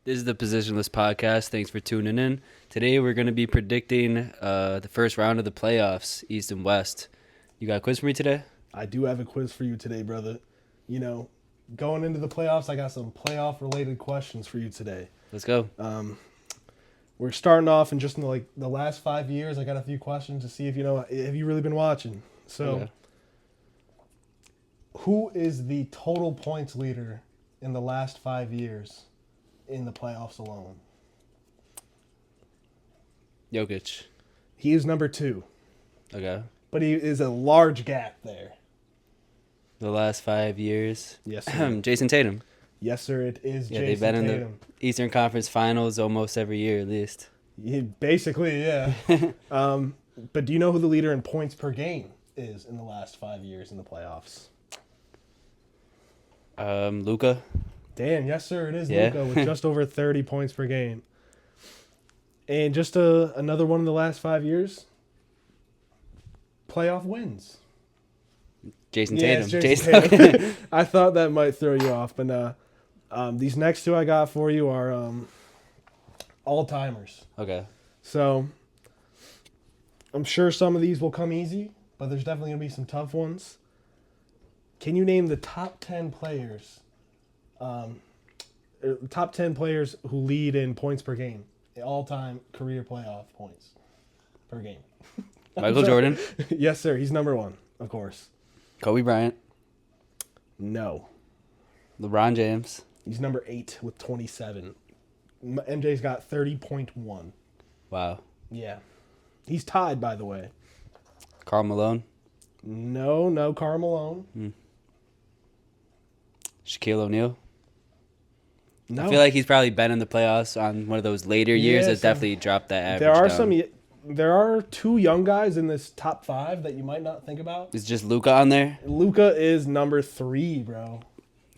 This is the Positionless podcast. Thanks for tuning in. Today we're going to be predicting the first round of the playoffs, East and West. You got a quiz for me today? I do have a quiz for you today, brother. You know, going into the playoffs, I got some playoff-related questions for you today. Let's go. We're starting off in just in the last 5 years. I got a few questions to see if have you really been watching. So, Okay. Who is the total points leader in the last 5 years in the playoffs alone? Jokic. He is number 2, Okay. but he is a large gap there. The last 5 years. Yes, sir. Jason Tatum. Yes, sir. It is Yeah, Jason they've been in Tatum. the Eastern Conference Finals almost every year at least. Basically, yeah. But do you know who the leader in points per game is in the last 5 years in the playoffs? Luka. Dan, yes, sir. It is Yeah. Luka with just over 30 points per game. And just another one in the last 5 years. Playoff wins. Jason Yeah, Tatum. it's Jason Tatum. I thought that might throw you off, but these next two I got for you are all-timers. Okay. So I'm sure some of these will come easy, but there's definitely going to be some tough ones. Can you name the top 10 players, top 10 players who lead in points per game, all-time career playoff points per game? Michael Jordan. Yes, sir. He's number 1, of course. Kobe Bryant. No. LeBron James. He's number 8 with 27. MJ's got 30.1. Wow. Yeah. He's tied, by the way. Karl Malone. No, Karl Malone. Shaquille O'Neal. No. I feel like he's probably been in the playoffs on one of those later years Yeah, that definitely dropped that average There are down. There are 2 young guys in this top 5 that you might not think about. Is just Luka on there? Luka is number 3, bro.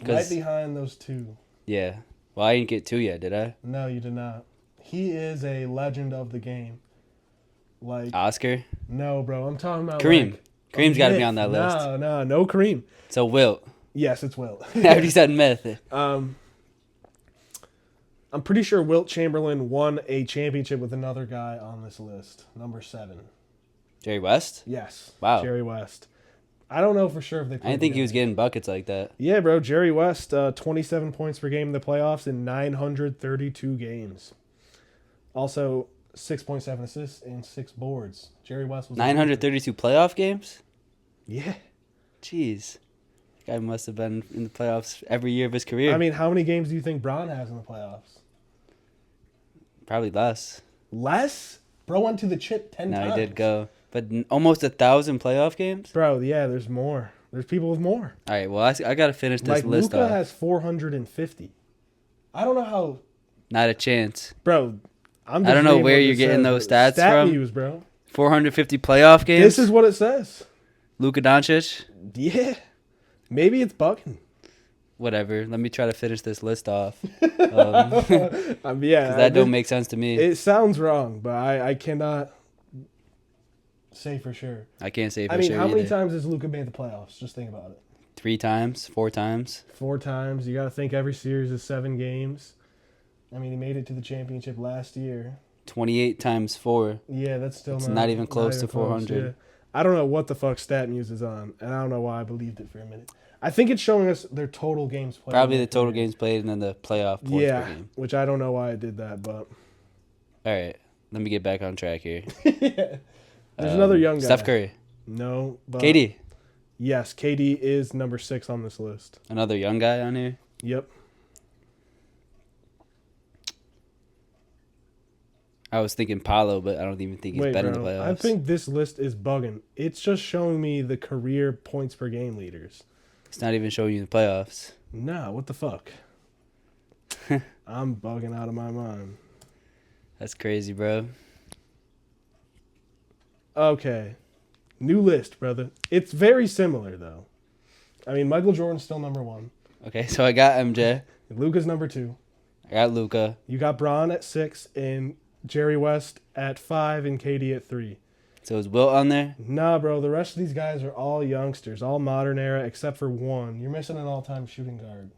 Right 'Cause- behind those 2. Yeah. Well, I didn't get 2 yet, did I? No, you did not. He is a legend of the game. Like, Oscar? no, bro. I'm talking about Kareem. like, Kareem's got to be myth. on that list. No Kareem. So Wilt. Yes, it's Wilt. I already said myth. I'm pretty sure Wilt Chamberlain won a championship with another guy on this list. Number 7. Jerry West? Yes. Wow. Jerry West. I don't know for sure if they I played didn't think he was together. getting buckets like that. Yeah, bro. Jerry West, 27 points per game in the playoffs in 932 games. Also, 6.7 assists and 6 boards. Jerry West was 932 playoff games? Yeah. Jeez. Guy must have been in the playoffs every year of his career. I mean, how many games do you think Braun has in the playoffs? Probably less. Less? Bro went to the chip 10 No, times. he did go. But almost 1,000 playoff games? Bro, yeah, there's more. There's people with more. All right, well, I got to finish this Like, list Luka off. has 450. I don't know how... Not a chance. Bro, I'm I just don't know reading where what you're it getting says. those stats Stat from. News, bro. 450 playoff games? This is what it says. Luka Doncic? Yeah. Maybe it's bugging. Whatever. Let me try to finish this list off. Yeah. That don't make sense to me. It sounds wrong, but I cannot say for sure. I can't say for I mean, sure how many either. times has Luka made the playoffs? Just think about it. 3 times? 4 times? 4 times. You got to think every series is 7 games. I mean, he made it to the championship last year. 28 times 4. Yeah, that's still It's not even close to 400. yeah. I don't know what the fuck Stat News is on, and I don't know why I believed it for a minute. I think it's showing us their total games played. Probably the total games played and then the playoff points per game. Which I don't know why I did that, but All right. Let me get back on track here. there's another young guy. Steph Curry. No, but KD. Yes, KD is number 6 on this list. Another young guy on here. Yep. I was thinking Paolo, but I don't even think he's Wait, been bro. in the playoffs. I think this list is bugging. It's just showing me the career points per game leaders. It's not even showing you the playoffs. No, what the fuck? I'm bugging out of my mind. That's crazy, bro. Okay. New list, brother. It's very similar, though. I mean, Michael Jordan's still number 1. Okay, so I got MJ. Luka's number 2. I got Luka. You got Braun at 6 and Jerry West at 5 and KD at 3. So is Wilt on there? Nah, bro. The rest of these guys are all youngsters, all modern era, except for one. You're missing an all-time shooting guard.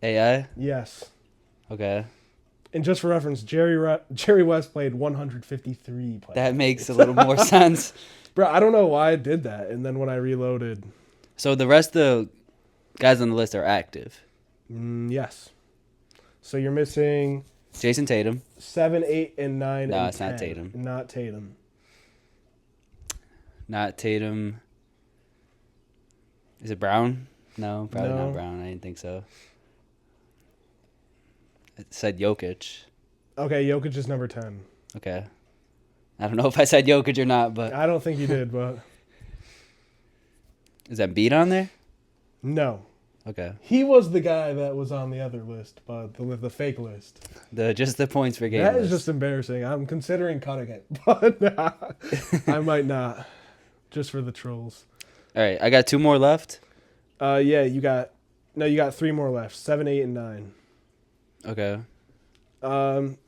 AI? Yes. Okay. And just for reference, Jerry West played 153 playoff That makes a games. little more sense. Bro, I don't know why I did that. And then when I reloaded, So the rest of the guys on the list are active. yes. So you're missing Jason Tatum. 7, 8, and 9, No, and it's 10. not Tatum. Not Tatum. Not Tatum. Is it Brown? No, probably No. not Brown. I didn't think so. It said Jokic. Okay, Jokic is number 10. Okay. I don't know if I said Jokic or not, but I don't think you did, but is that Beat on there? no. Okay. He was the guy that was on the other list, but the fake list. Just the points per game. That is list. just embarrassing. I'm considering cutting it, but I might not, just for the trolls. All right, I got 2 more left. Yeah, you got 3 more left. 7, 8, and 9. Okay.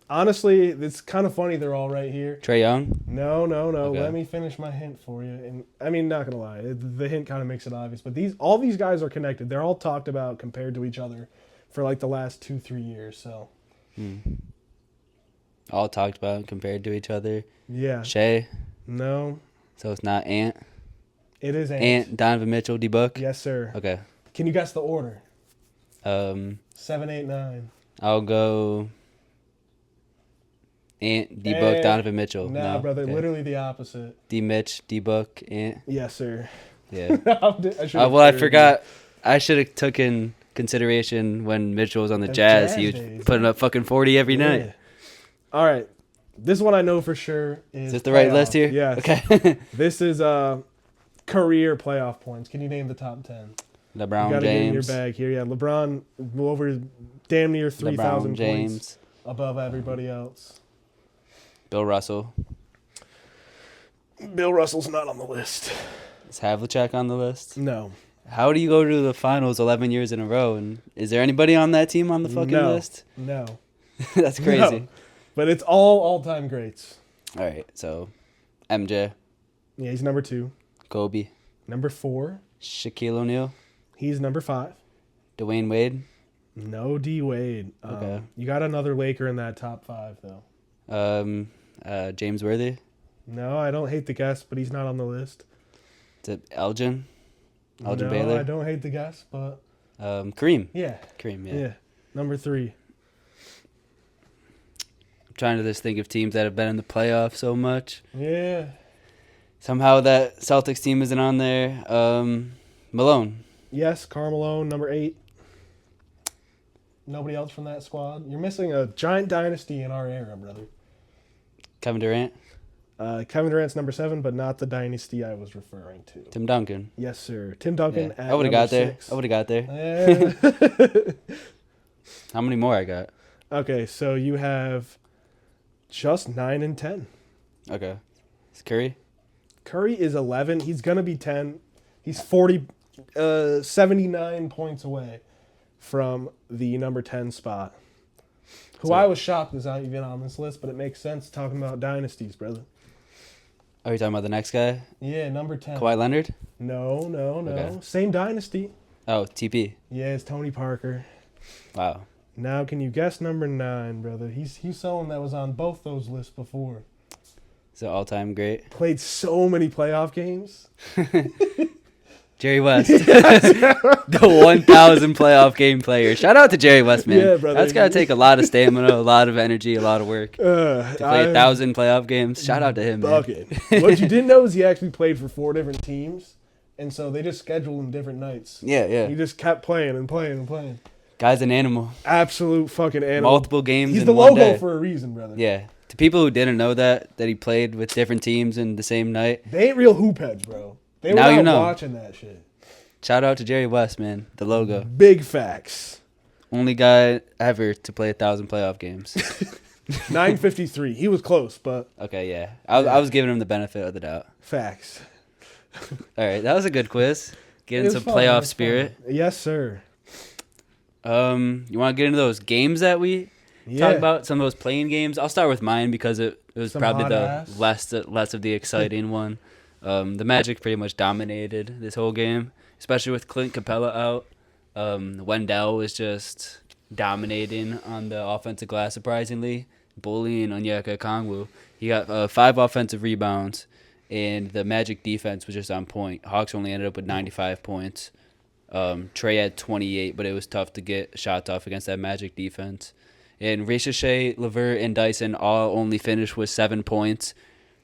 Honestly, it's kind of funny they're all right here. Trae Young. No. Okay. Let me finish my hint for you. And I mean, not gonna lie, the hint kind of makes it obvious. But all these guys are connected. They're all talked about compared to each other for like the last 2-3 years. So All talked about compared to each other. yeah. Shea. No, So it's not Ant. it is Ant. Donovan Mitchell. D Book. Yes, sir. Okay. Can you guess the order? 7, 8, 9. I'll go. Ant. D Book. Donovan Mitchell. Nah, No, brother. okay. Literally the opposite. D Mitch. D Book. Ant. Yes, sir. Yeah. I I forgot. I should have taken consideration when Mitchell was on the Jazz. He was days, putting up fucking 40 every night. All right. This one I know for sure is Is this the right playoff. list here? Yes. Okay. This is career playoff points. Can you name the top 10? You LeBron gotta get in your James. bag here. Yeah, LeBron over damn near 3,000 LeBron points James. above everybody else. Bill Russell. Bill Russell's not on the list. Is Havlicek on the list? No. How do you go to the finals 11 years in a row? And is there anybody on that team on the fucking list? No. That's crazy. No. But it's all-time greats. All right, so MJ, Yeah, he's number 2. Kobe, Number 4, Shaquille O'Neal, he's number 5. Dwayne Wade, No D Wade. Okay. You got another Laker in that top 5 though. James Worthy. No, I don't hate the guess, but he's not on the list. Is it Elgin No, Baylor? I don't hate the guess, but Kareem. yeah. Kareem, yeah. Yeah. Number 3. I'm trying to just think of teams that have been in the playoffs so much. Yeah. Somehow that Celtics team isn't on there. Malone. Yes, Carmelo, number 8. Nobody else from that squad. You're missing a giant dynasty in our era, brother. Kevin Durant. Kevin Durant's number 7, but not the dynasty I was referring to. Tim Duncan. Yes, sir. Tim Duncan Yeah. at I would have got number there. 6. I would have got there. How many more I got? Okay, so you have just 9 and 10. Okay. Is Curry? Curry is 11. He's going to be 10. He's 79 points away from the number 10 spot. Who So- I was shocked is not even on this list, but it makes sense talking about dynasties, brother. Are you talking about the next guy? Yeah, number 10. Kawhi Leonard? No. Okay. Same dynasty. Oh, TP. Yeah, it's Tony Parker. Wow. Now, can you guess number 9, brother? He's someone that was on both those lists before. Is it all-time great? Played so many playoff games. Jerry West. The 1,000 playoff game player. Shout out to Jerry West, man. Yeah, brother. That's got to take a lot of stamina, a lot of energy, a lot of work. To play 1,000 playoff games. Shout out to him, man. Bucket. What you didn't know is he actually played for 4 different teams, and so they just scheduled him different nights. Yeah. He just kept playing and playing and playing. Guy's an animal. Absolute fucking animal. Multiple games He's in the one logo day. for a reason, brother. Yeah. To people who didn't know that he played with different teams in the same night, They ain't real hoop heads, bro. They were Now you out know. watching that shit. shout out to Jerry West, man. The logo. Big facts. Only guy ever to play 1,000 playoff games. 953. He was close, but Okay, yeah. I was giving him the benefit of the doubt. facts. All right, that was a good quiz. Get It into was fun, it playoff was spirit. fun. Yes, sir. You want to get into those games that we Yeah. talk about? Some of those playing games. I'll start with mine because it was Some probably hot the ass. less of the exciting one. The Magic pretty much dominated this whole game, especially with Clint Capella out. Wendell was just dominating on the offensive glass, surprisingly, bullying Onyeka Okongwu. He got 5 offensive rebounds, and the Magic defense was just on point. Hawks only ended up with 95 points. Trey had 28, but it was tough to get shots off against that Magic defense. And Ricochet, Levert, and Dyson all only finished with 7 points.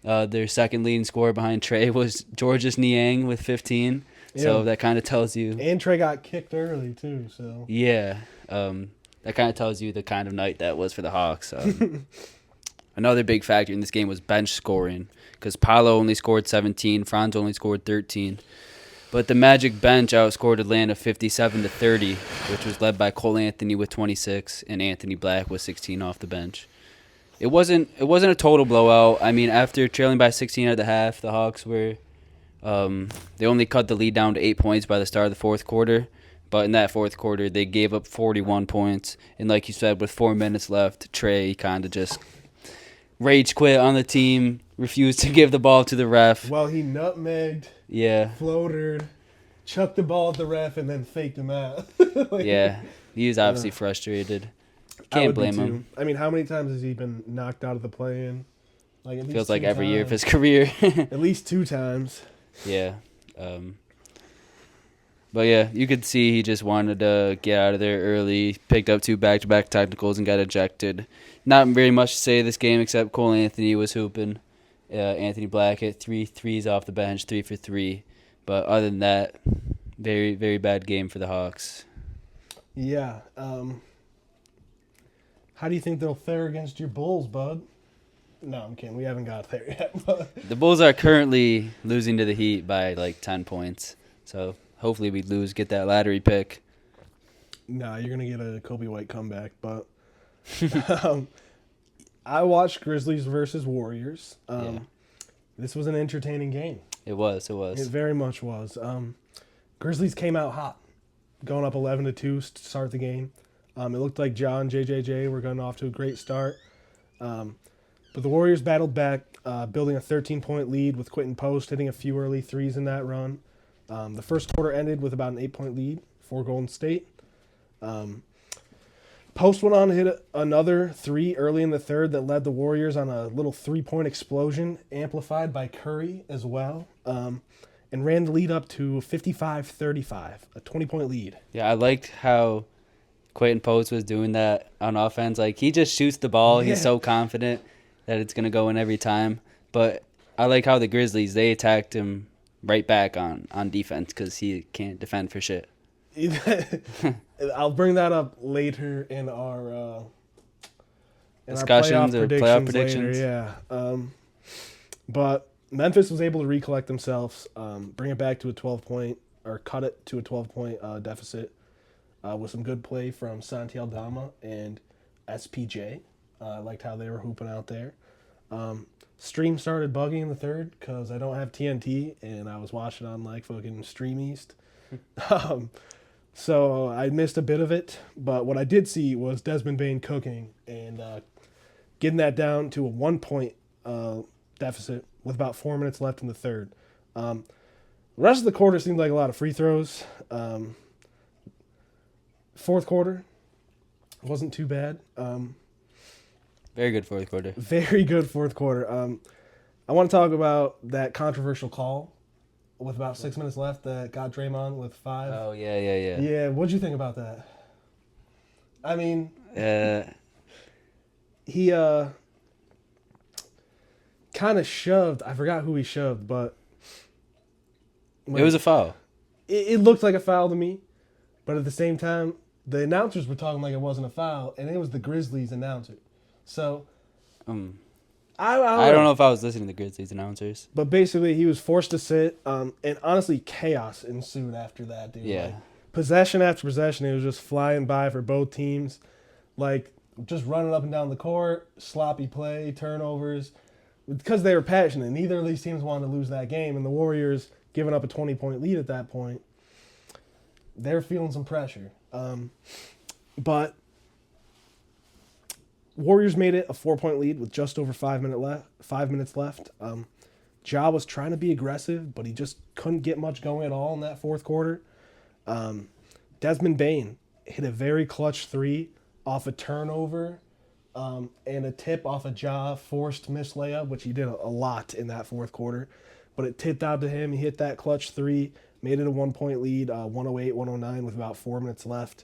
Their second leading scorer behind Trey was Georges Niang with 15. So Yeah. that kind of tells you. And Trey got kicked early too. So Yeah. That kind of tells you the kind of night that was for the Hawks. Another big factor in this game was bench scoring because Paolo only scored 17, Franz only scored 13. But the Magic bench outscored Atlanta 57-30, which was led by Cole Anthony with 26 and Anthony Black with 16 off the bench. It wasn't a total blowout. I mean, after trailing by 16 at the half, the Hawks were they only cut the lead down to 8 points by the start of the fourth quarter. But in that fourth quarter, they gave up 41 points. And like you said, with 4 minutes left, Trey kind of just rage quit on the team, refused to give the ball to the ref. well, he nutmegged, Yeah, floatered, chucked the ball at the ref, and then faked him out. Like, yeah. He was obviously frustrated. I Can't would be blame too. him. I mean, how many times has he been knocked out of the play-in? Like at least Feels like 2 every year of times. his career. At least 2 times. Yeah. But yeah, you could see he just wanted to get out of there early, picked up 2 back-to-back technicals, and got ejected. Not very much to say this game except Cole Anthony was hooping. Anthony Black hit 3 threes off the bench, 3 for 3. But other than that, very, very bad game for the Hawks. Yeah. How do you think they'll fare against your Bulls, bud? No, I'm kidding. We haven't got there yet. But The Bulls are currently losing to the Heat by like 10 points. So hopefully we lose, get that lottery pick. nah, you're gonna get a Kobe White comeback. But I watched Grizzlies versus Warriors. Yeah. This was an entertaining game. It was. It very much was. Grizzlies came out hot, going up 11-2 to start the game. It looked like John, JJJ were going off to a great start. But the Warriors battled back, building a 13-point lead with Quentin Post hitting a few early threes in that run. The first quarter ended with about an 8-point lead for Golden State. Post went on to hit another 3 early in the third that led the Warriors on a little 3-point explosion, amplified by Curry as well, and ran the lead up to 55-35, a 20-point lead. Yeah, I liked how Quentin Post was doing that on offense. Like, he just shoots the ball. Yeah. He's so confident that it's going to go in every time. But I like how the Grizzlies, they attacked him right back on defense because he can't defend for shit. I'll bring that up later in our Discussions our or playoff predictions. Later, yeah. But Memphis was able to recollect themselves, bring it back to a 12-point or cut it to a 12-point deficit with some good play from Santi Aldama and SPJ. I liked how they were hooping out there. Stream started bugging in the third because I don't have TNT and I was watching on like fucking Stream East. So I missed a bit of it, but what I did see was Desmond Bane cooking and getting that down to a 1-point deficit with about 4 minutes left in the third. The rest of the quarter seemed like a lot of free throws. Fourth quarter wasn't too bad. Very good fourth quarter. Very good fourth quarter. I want to talk about that controversial call with about 6 minutes left that got Draymond with 5. Oh, yeah. Yeah, what'd you think about that? I mean, he kind of shoved. I forgot who he shoved, but It was a foul. it looked like a foul to me. But at the same time, the announcers were talking like it wasn't a foul, and it was the Grizzlies announcer. So I don't know if I was listening to the Grizzlies announcers. But basically, he was forced to sit, and honestly, chaos ensued after that, dude. Yeah. Like, possession after possession, it was just flying by for both teams. Like, just running up and down the court, sloppy play, turnovers. Because they were passionate, neither of these teams wanted to lose that game, and the Warriors giving up a 20-point lead at that point, they're feeling some pressure. But Warriors made it a 4-point lead with just over 5 minutes left. Ja was trying to be aggressive, but he just couldn't get much going at all in that fourth quarter. Desmond Bane hit a very clutch three off a turnover and a tip off a forced missed layup, which he did a lot in that fourth quarter. But it tipped out to him. He hit that clutch three, made it a 1-point lead, 108-109 with about 4 minutes left.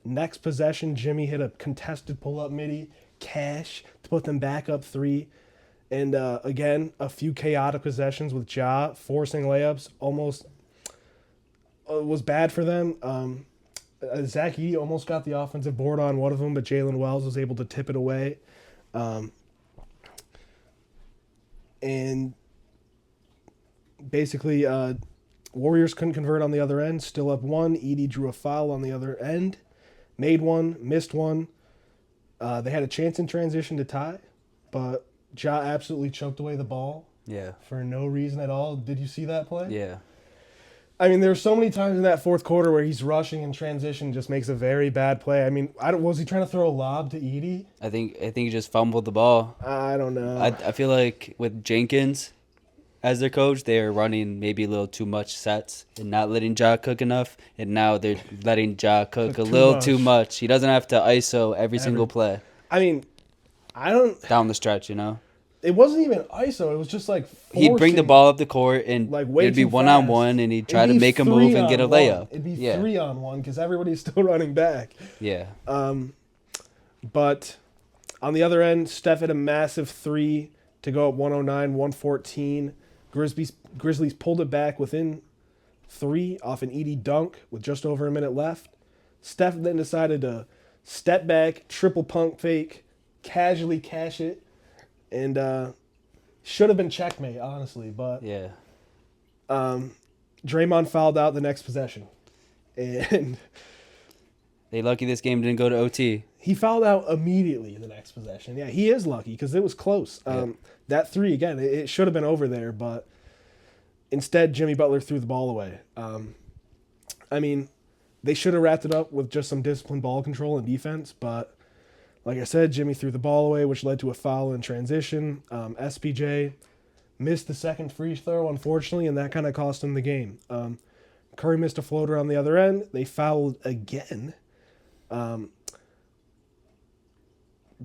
Next possession, Jimmy hit a contested pull-up midi, cash, to put them back up three. And again, a few chaotic possessions with Ja forcing layups almost was bad for them. Zach Edey almost got the offensive board on one of them, but Jalen Wells was able to tip it away. And basically, Warriors couldn't convert on the other end. Still up one. Edey drew a foul on the other end. Made one, missed one. They had a chance in transition to tie, but Ja absolutely choked away the ball. Yeah. For no reason at all. Did you see that play? Yeah. I mean, there were so many times in that fourth quarter where he's rushing in transition, just makes a very bad play. I mean, was he trying to throw a lob to Edey? I think he just fumbled the ball. I don't know. I feel like with Jenkins as their coach, they are running maybe a little too much sets and not letting Ja cook enough. And now they're letting Ja cook a little too much. He doesn't have to ISO every single play. I mean, I don't... Down the stretch, you know? It wasn't even ISO. It was just like forcing, he'd bring the ball up the court and like way it'd be one-on-one and he'd try to make a move and get a layup. It'd be 3-on-1 because everybody's still running back. Yeah. But on the other end, Steph hit a massive three to go up 109-114. Grizzlies pulled it back within 3 off an Edey dunk with just over a minute left. Steph then decided to step back, triple pump fake, casually cash it, and should have been checkmate, honestly. But yeah, Draymond fouled out the next possession, and they lucky this game didn't go to OT. He fouled out immediately the next possession. Yeah, he is lucky because it was close. That three, again, it should have been over there, but instead Jimmy Butler threw the ball away. I mean, they should have wrapped it up with just some disciplined ball control and defense, but like I said, Jimmy threw the ball away, which led to a foul in transition. SPJ missed the second free throw, unfortunately, and that kind of cost him the game. Curry missed a floater on the other end. They fouled again.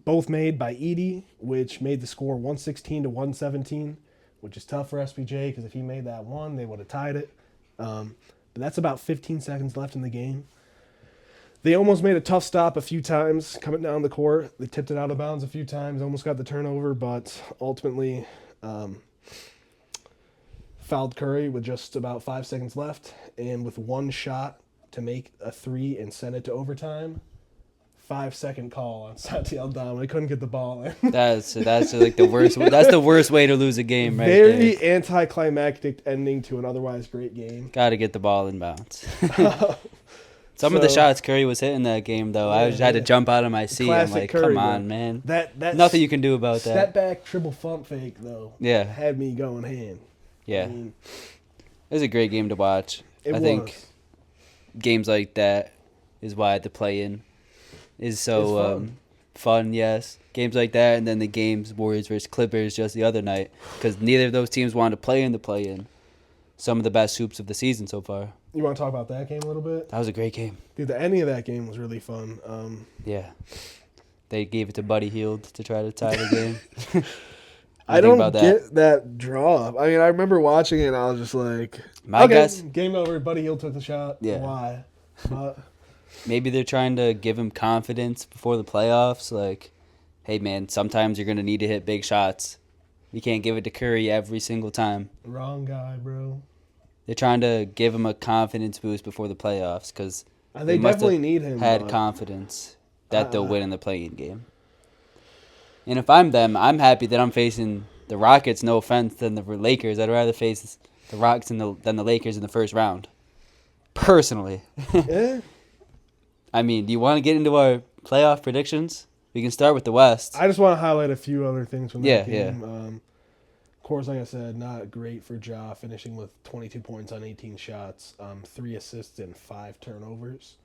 Both made by Edey, which made the score 116-117, which is tough for SPJ because if he made that one, they would have tied it. But that's about 15 seconds left in the game. They almost made a tough stop a few times coming down the court. They tipped it out of bounds a few times, almost got the turnover, but ultimately fouled Curry with just about 5 seconds left. And with one shot to make a three and send it to overtime, 5-second call on Santi Aldama. They couldn't get the ball in. That's like the worst. That's the worst way to lose a game, right there. Very anticlimactic ending to an otherwise great game. Got to get the ball in bounds. Some of the shots Curry was hitting that game, though, I just had to jump out of my seat. I'm like, Curry, come on, man. That nothing you can do about that. Step back, triple pump fake, though. Yeah. Had me going hand. Yeah. I mean, it was a great game to watch. I think games like that is why the play-in is so fun, yes. Games like that, and then the games Warriors versus Clippers just the other night, because neither of those teams wanted to play in the play-in. Some of the best hoops of the season so far. You want to talk about that game a little bit? That was a great game. Dude, the ending of that game was really fun. Yeah. They gave it to Buddy Hield to try to tie the game. I don't get that draw. I mean, I remember watching it and I was just like, guess, game over. Buddy Hield took the shot. Yeah. Why? But maybe they're trying to give him confidence before the playoffs. Like, hey, man, sometimes you're going to need to hit big shots. You can't give it to Curry every single time. Wrong guy, bro. They're trying to give him a confidence boost before the playoffs because they definitely need him. Had confidence that they'll win in the play-in game. And if I'm them, I'm happy that I'm facing the Rockets. No offense than the Lakers. I'd rather face the Rockets than the Lakers in the first round. Personally. Yeah. I mean, do you want to get into our playoff predictions? We can start with the West. I just want to highlight a few other things from that game. Yeah. Of course, like I said, not great for Ja, finishing with 22 points on 18 shots, 3 assists, and 5 turnovers.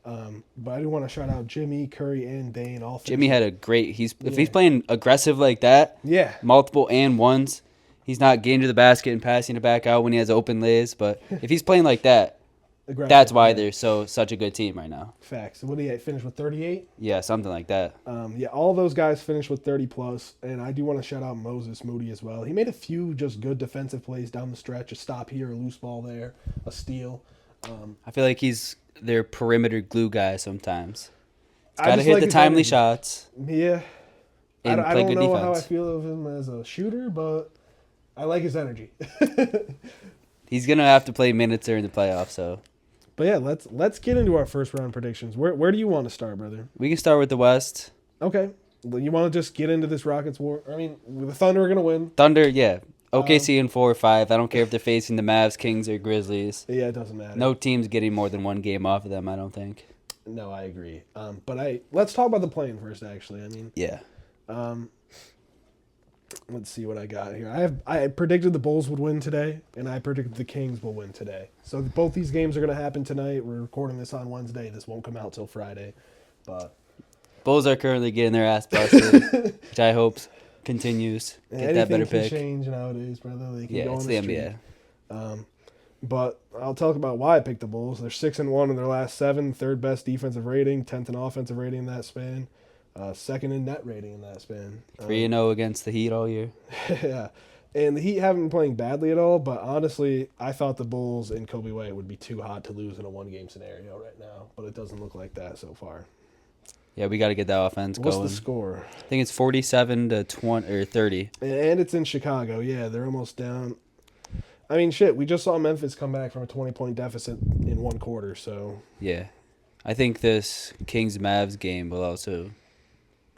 But I do want to shout out Jimmy, Curry, and Dane. Jimmy had a great. If he's playing aggressive like that, multiple and ones, he's not getting to the basket and passing it back out when he has open lays. But if he's playing like that, aggressive. That's why yeah. they're such a good team right now. Facts. What did he finish with? 38. Yeah, something like that. Yeah, all those guys finished with 30 plus, and I do want to shout out Moses Moody as well. He made a few just good defensive plays down the stretch, a stop here, a loose ball there, a steal. I feel like he's their perimeter glue guy sometimes. He's I got to just hit like the his timely energy. shots Yeah, and I play don't good know how I defense. feel of him as a shooter, but I like his energy. He's gonna have to play minutes during the playoffs, so But yeah, let's get into our first round predictions. Where do you want to start, brother? we can start with the West. Okay, you want to just get into this Rockets war? I mean, the Thunder are gonna win. Thunder, yeah. OKC in 4 or 5. I don't care if they're facing the Mavs, Kings, or Grizzlies. Yeah, it doesn't matter. No team's getting more than one game off of them, I don't think. No, I agree. But let's talk about the play-in first. Actually, I mean, Yeah. let's see what I got here. I predicted the Bulls would win today, and I predicted the Kings will win today. So both these games are going to happen tonight. We're recording this on Wednesday. This won't come out till Friday, but Bulls are currently getting their ass busted, which I hope continues. Get that better anything can pick. change nowadays, brother. They can Yeah, go it's on the a streak. NBA. But I'll talk about why I picked the Bulls. They're 6-1 in their last 7, third best defensive rating, 10th in offensive rating in that span, second in net rating in that span. 3-0 against the Heat all year. Yeah. And the Heat haven't been playing badly at all, but honestly, I thought the Bulls and Kobe White would be too hot to lose in a one-game scenario right now, but it doesn't look like that so far. Yeah, we got to get that offense What's going. the score? I think it's 47-20 or 30. And it's in Chicago. Yeah, they're almost down. I mean, shit, we just saw Memphis come back from a 20-point deficit in one quarter, so... Yeah. I think this Kings-Mavs game will also...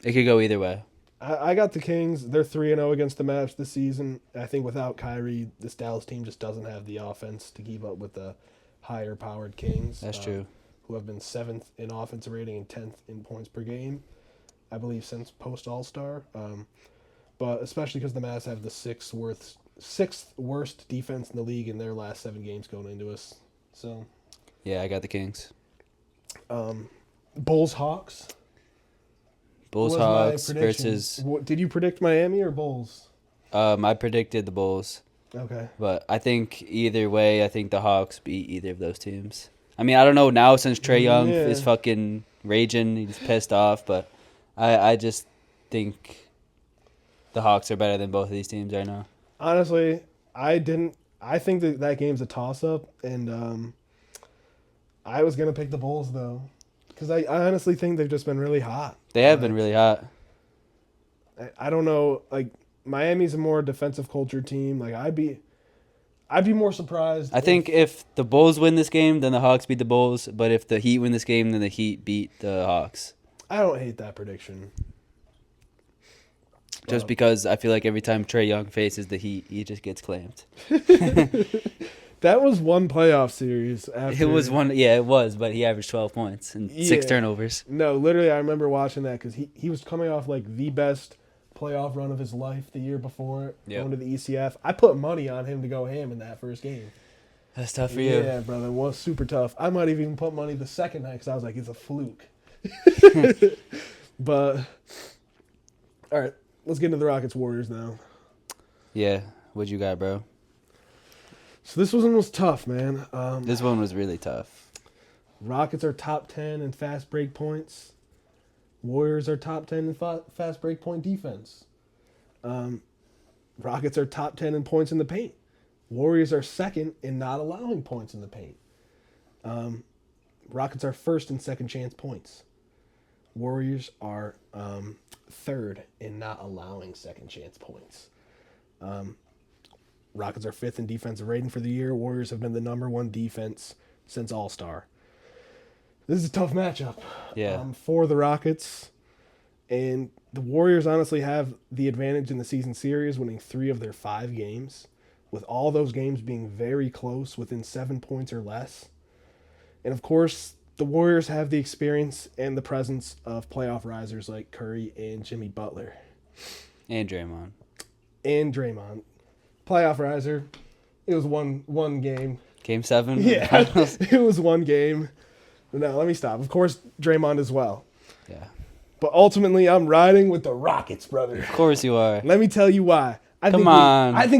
It could go either way. I got the Kings. They're 3-0 against the Mavs this season. I think without Kyrie, this Dallas team just doesn't have the offense to keep up with the higher-powered Kings. That's true. Who have been 7th in offensive rating and 10th in points per game, I believe, since post-All-Star. But especially because the Mavs have the sixth worst defense in the league in their last 7 games going into us. So, Yeah, I got the Kings. Bulls-Hawks. Bulls-Hawks versus... Did you predict Miami or Bulls? I predicted the Bulls. Okay. But I think either way, I think the Hawks beat either of those teams. I mean, I don't know now since Trae Young is fucking raging. He's pissed off. But I just think the Hawks are better than both of these teams right now. Honestly, I think that game's a toss-up, and I was going to pick the Bulls, though. Because I honestly think they've just been really hot. They have been really hot. I don't know. Like, Miami's a more defensive culture team. Like, I'd be more surprised. I think if the Bulls win this game, then the Hawks beat the Bulls. But if the Heat win this game, then the Heat beat the Hawks. I don't hate that prediction. Just because I feel like every time Trae Young faces the Heat, he just gets claimed. That was one playoff series. After, It was one, yeah, it was, but he averaged 12 points and 6 turnovers. No, literally, I remember watching that because he was coming off like the best playoff run of his life the year before, going to the ECF. I put money on him to go ham in that first game. That's tough for you. Yeah, brother, it was super tough. I might have even put money the second night because I was like, it's a fluke. But, all right, let's get into the Rockets Warriors now. Yeah, what you got, bro? So this one was tough, man. This one was really tough. Rockets are top 10 in fast break points. Warriors are top 10 in fast break point defense. Rockets are top 10 in points in the paint. Warriors are second in not allowing points in the paint. Rockets are first in second chance points. Warriors are third in not allowing second chance points. Rockets are fifth in defensive rating for the year. Warriors have been the number 1 defense since All-Star. This is a tough matchup for the Rockets. And the Warriors honestly have the advantage in the season series, winning 3 of their 5 games, with all those games being very close, within 7 points or less. And of course, the Warriors have the experience and the presence of playoff risers like Curry and Jimmy Butler. And Draymond. Playoff riser. It was one game. Game 7? Yeah, it was one game. No, let me stop. Of course, Draymond as well. Yeah. But ultimately, I'm riding with the Rockets, brother. Of course you are. Let me tell you why. I think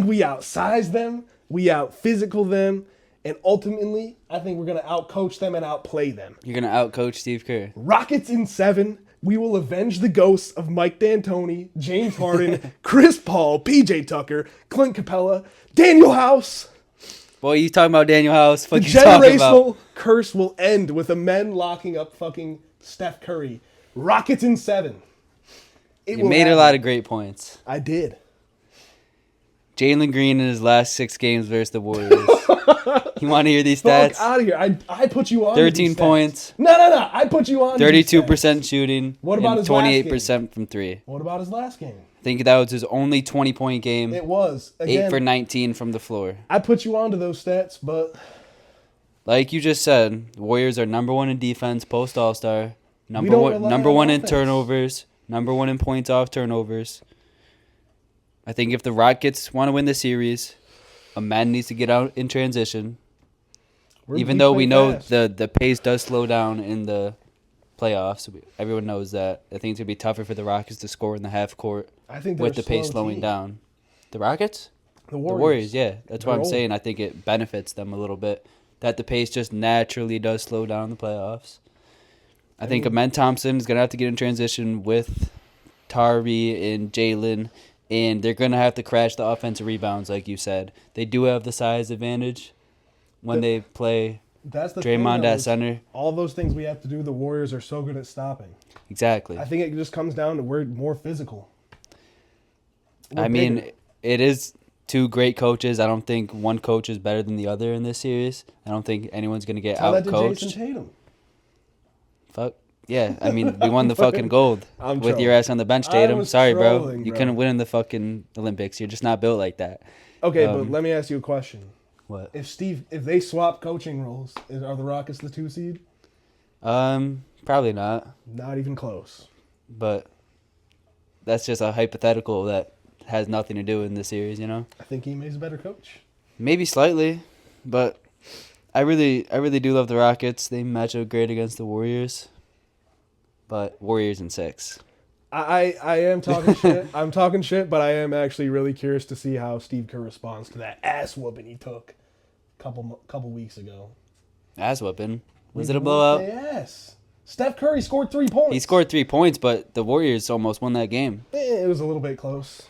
we outsized them. We out-physical them. And ultimately, I think we're going to outcoach them and outplay them. You're going to outcoach Steve Kerr. Rockets in 7. We will avenge the ghosts of Mike D'Antoni, James Harden, Chris Paul, PJ Tucker, Clint Capella, Daniel House. Boy, you talking about Daniel House? The generational curse will end with the men locking up fucking Steph Curry. Rockets in 7. You made a lot of great points. I did. Jalen Green in his last 6 games versus the Warriors. You want to hear these stats? Fuck out of here. I put you on 13 points. No. I put you on 32% shooting. What about his 28% from 3. What about his last game? I think that was his only 20-point game. It was. Again, 8 for 19 from the floor. I put you onto those stats, but... Like you just said, the Warriors are number 1 in defense, post All-Star. Number one in turnovers. Number 1 in points off turnovers. I think if the Rockets want to win the series, a man needs to get out in transition. Even though we know the pace does slow down in the playoffs, everyone knows that. I think it's going to be tougher for the Rockets to score in the half court with the pace slowing down. The Rockets? The Warriors. The Warriors, yeah. That's what I'm saying. I think it benefits them a little bit. That the pace just naturally does slow down in the playoffs. I think Amen Thompson is going to have to get in transition with Tari and Jalen, and they're going to have to crash the offensive rebounds, like you said. They do have the size advantage when they play Draymond at center. All those things we have to do, the Warriors are so good at stopping. Exactly. I think it just comes down to we're more physical. I mean, it is 2 great coaches. I don't think one coach is better than the other in this series. I don't think anyone's going to get out-coached. Tell that to Jason Tatum. Fuck. Yeah, I mean, we won the fucking gold with your ass on the bench, Tatum. Sorry, bro. You couldn't win in the fucking Olympics. You're just not built like that. Okay, but let me ask you a question. What? If they swap coaching roles, are the Rockets the 2 seed? Probably not. Not even close. But that's just a hypothetical that has nothing to do in the series, you know? I think Ime's a better coach. Maybe slightly, but I really do love the Rockets. They match up great against the Warriors. But Warriors in 6. I am talking shit. I'm talking shit, but I am actually really curious to see how Steve Kerr responds to that ass whooping he took a couple weeks ago. Ass whooping? Was it a blowout? Yes. Steph Curry scored 3 points. He scored 3 points, but the Warriors almost won that game. It was a little bit close.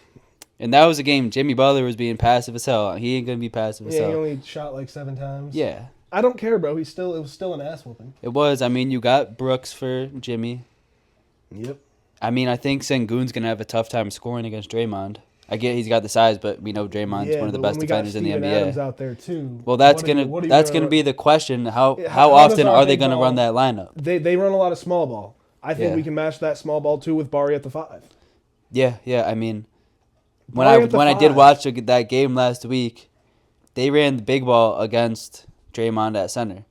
And that was a game Jimmy Butler was being passive as hell. He ain't gonna be passive as hell. He only shot like 7 times. Yeah. I don't care, bro. It was still an ass whooping. It was. I mean, you got Brooks for Jimmy. Yep. I mean, I think Sengun's going to have a tough time scoring against Draymond. I get he's got the size, but we know Draymond's one of the best defenders in the NBA. Adams out there too. Well, that's gonna be the question. How often are they going to run that lineup? They run a lot of small ball. I think we can match that small ball too with Bari at the 5. Yeah. I mean, when I did watch that game last week, they ran the big ball against Draymond at center,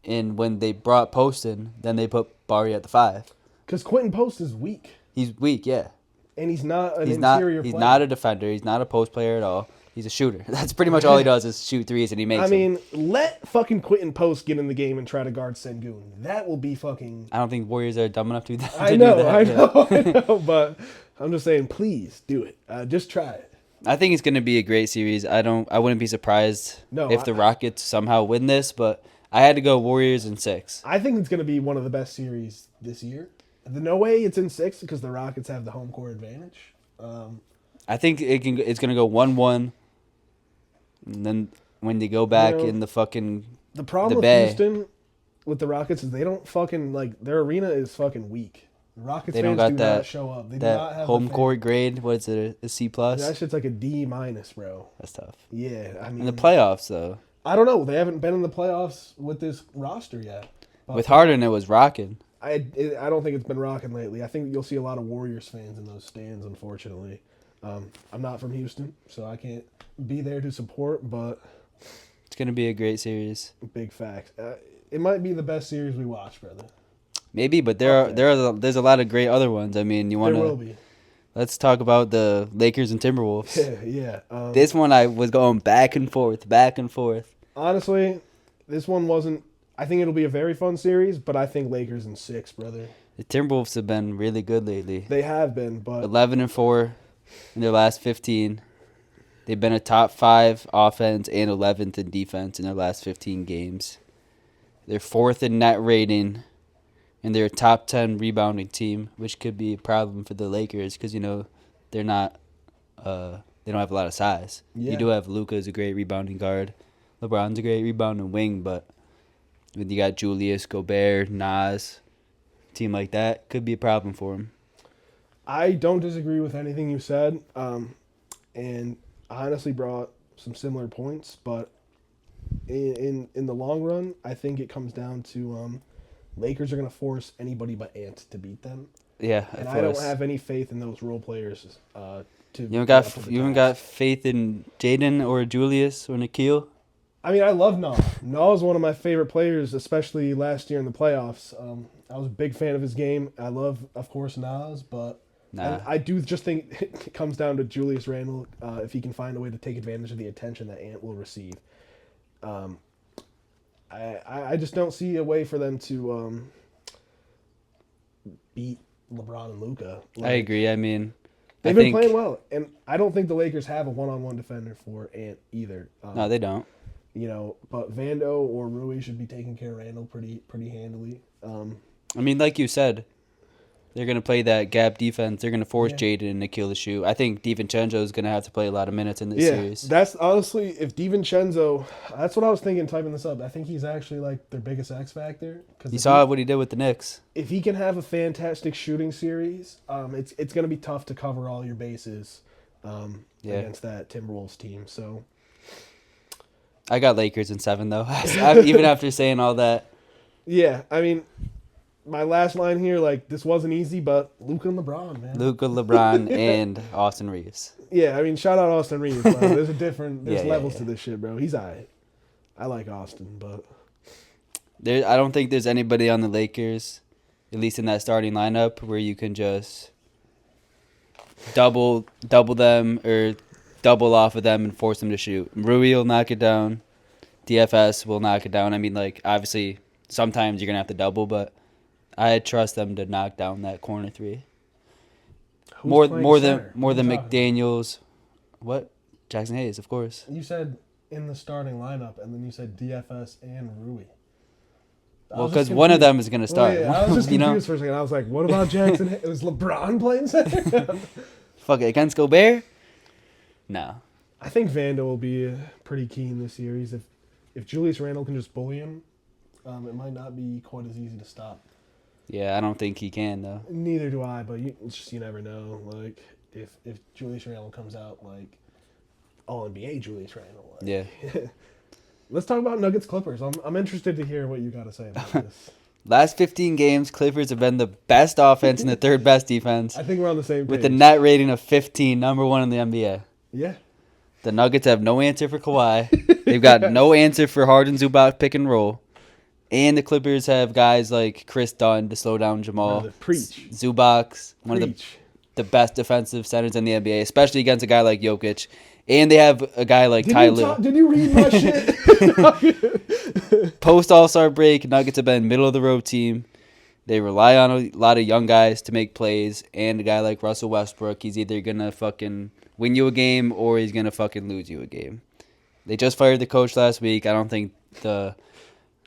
and when they brought Post in, then they put Bari at the 5. Because Quentin Post is weak. He's weak, yeah. And he's not an interior player. He's not a defender. He's not a post player at all. He's a shooter. That's pretty much all he does is shoot threes, and he makes them. I mean, let fucking Quentin Post get in the game and try to guard Sengun. That will be fucking... I don't think Warriors are dumb enough to do that. I know, but I'm just saying, please do it. Just try it. I think it's going to be a great series. I wouldn't be surprised if the Rockets somehow win this, but I had to go Warriors in 6. I think it's going to be one of the best series this year. No way it's in 6 because the Rockets have the home court advantage. I think it's going to go 1-1, and then when they go back in the fucking the problem with Houston with the Rockets is they don't fucking their arena is fucking weak. The Rockets fans do not show up. They do not have home court grade. What is it? A C+? That shit's like a D-, bro. That's tough. Yeah, I mean in the playoffs though. I don't know. They haven't been in the playoffs with this roster yet. With Harden, it was rocking. I don't think it's been rocking lately. I think you'll see a lot of Warriors fans in those stands, unfortunately. I'm not from Houston, so I can't be there to support, but... It's going to be a great series. Big facts. It might be the best series we watch, brother. Maybe, but there's a lot of great other ones. I mean, there will be. Let's talk about the Lakers and Timberwolves. Yeah. This one I was going back and forth. Honestly, this one wasn't... I think it'll be a very fun series, but I think Lakers in 6, brother. The Timberwolves have been really good lately. They have been, but 11-4 in their last 15. They've been a top 5 offense and 11th in defense in their last 15 games. They're 4th in net rating, and they're a top 10 rebounding team, which could be a problem for the Lakers because, they're not they don't have a lot of size. Yeah. You do have Luka as a great rebounding guard. LeBron's a great rebounding wing, but when you got Julius, Gobert, Nas, team like that, could be a problem for him. I don't disagree with anything you said, and I honestly brought some similar points, but in the long run, I think it comes down to Lakers are going to force anybody but Ant to beat them. Yeah, and I don't have any faith in those role players. To you haven't got faith in Jaden or Julius or Nikhil? I mean, I love Nas. Nas is one of my favorite players, especially last year in the playoffs. I was a big fan of his game. I love, of course, Nas, but I do just think it comes down to Julius Randle if he can find a way to take advantage of the attention that Ant will receive. I just don't see a way for them to beat LeBron and Luka. I agree. I mean, they've been playing well, and I don't think the Lakers have a one-on-one defender for Ant either. No, they don't. But Vando or Rui should be taking care of Randall pretty handily. I mean, like you said, they're going to play that gap defense. They're going to force Jaden and Nikhil to shoot. I think DiVincenzo is going to have to play a lot of minutes in this series. That's honestly, if DiVincenzo, that's what I was thinking typing this up. I think he's actually like their biggest X factor. You saw what he did with the Knicks. If he can have a fantastic shooting series, it's going to be tough to cover all your bases against that Timberwolves team. So I got Lakers in 7, though. Even after saying all that. Yeah, I mean, my last line here, this wasn't easy, but Luka and LeBron, man. Luka, LeBron, and Austin Reeves. Yeah, I mean, shout out Austin Reeves, bro. There's levels to this shit, bro. He's all right. I like Austin, but I don't think there's anybody on the Lakers, at least in that starting lineup, where you can just double them or double off of them and force them to shoot. Rui will knock it down. DFS will knock it down. I mean, obviously, sometimes you're going to have to double, but I trust them to knock down that corner 3. More than McDaniels. What? Jackson Hayes, of course. You said in the starting lineup, and then you said DFS and Rui. Well, because one of them is going to start. Well, yeah, I was just confused for a second. I was like, what about Jackson Hayes? Was LeBron playing center? Fuck it, against Gobert? No. I think Vando will be pretty key in this series. If Julius Randle can just bully him, it might not be quite as easy to stop. Yeah, I don't think he can, though. Neither do I, but you never know. If Julius Randle comes out all NBA Julius Randle. Yeah. Let's talk about Nuggets Clippers. I'm interested to hear what you got to say about this. Last 15 games, Clippers have been the best offense and the third best defense. I think we're on the same page. With a net rating of 15, number 1 in the NBA. Yeah. The Nuggets have no answer for Kawhi. They've got no answer for Harden, Zubac, pick and roll. And the Clippers have guys like Chris Dunn to slow down Jamal. Preach. Zubac's one of the best defensive centers in the NBA, especially against a guy like Jokic. And they have a guy like Tyler. Did you read my shit? Post All-Star break, Nuggets have been middle of the road team. They rely on a lot of young guys to make plays. And a guy like Russell Westbrook, he's either going to fucking win you a game or he's going to fucking lose you a game. They just fired the coach last week. I don't think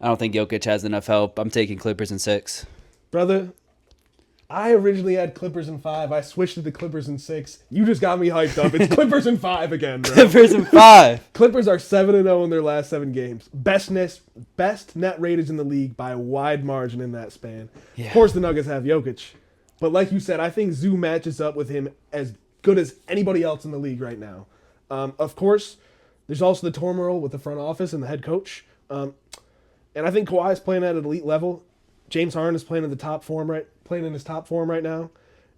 Jokic has enough help. I'm taking Clippers in 6. Brother, I originally had Clippers in 5. I switched to the Clippers in 6. You just got me hyped up. It's Clippers in 5 again, bro. Clippers in 5. Clippers are 7-0 in their last 7 games. Best net rated in the league by a wide margin in that span. Yeah. Of course, the Nuggets have Jokic. But like you said, I think Zoo matches up with him as good as anybody else in the league right now. Of course, there's also the turmoil with the front office and the head coach. And I think Kawhi is playing at an elite level. James Harden is playing in his top form right now.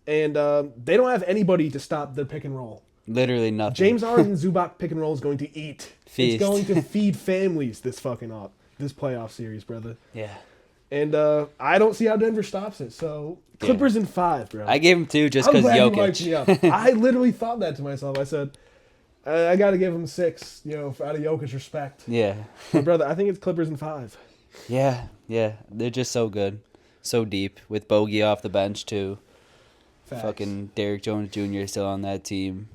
And they don't have anybody to stop the pick and roll. Literally nothing. James Harden and Zubac pick and roll is going to eat. Feast. It's going to feed families this playoff series, brother. Yeah. And I don't see how Denver stops it. So Clippers in 5, bro. I gave him 2 just because Jokic. You hyped me up. I literally thought that to myself. I said, I got to give him 6, out of Jokic's respect. Yeah. But brother, I think it's Clippers in 5. Yeah. They're just so good. So deep. With Bogey off the bench, too. Facts. Fucking Derrick Jones Jr. still on that team.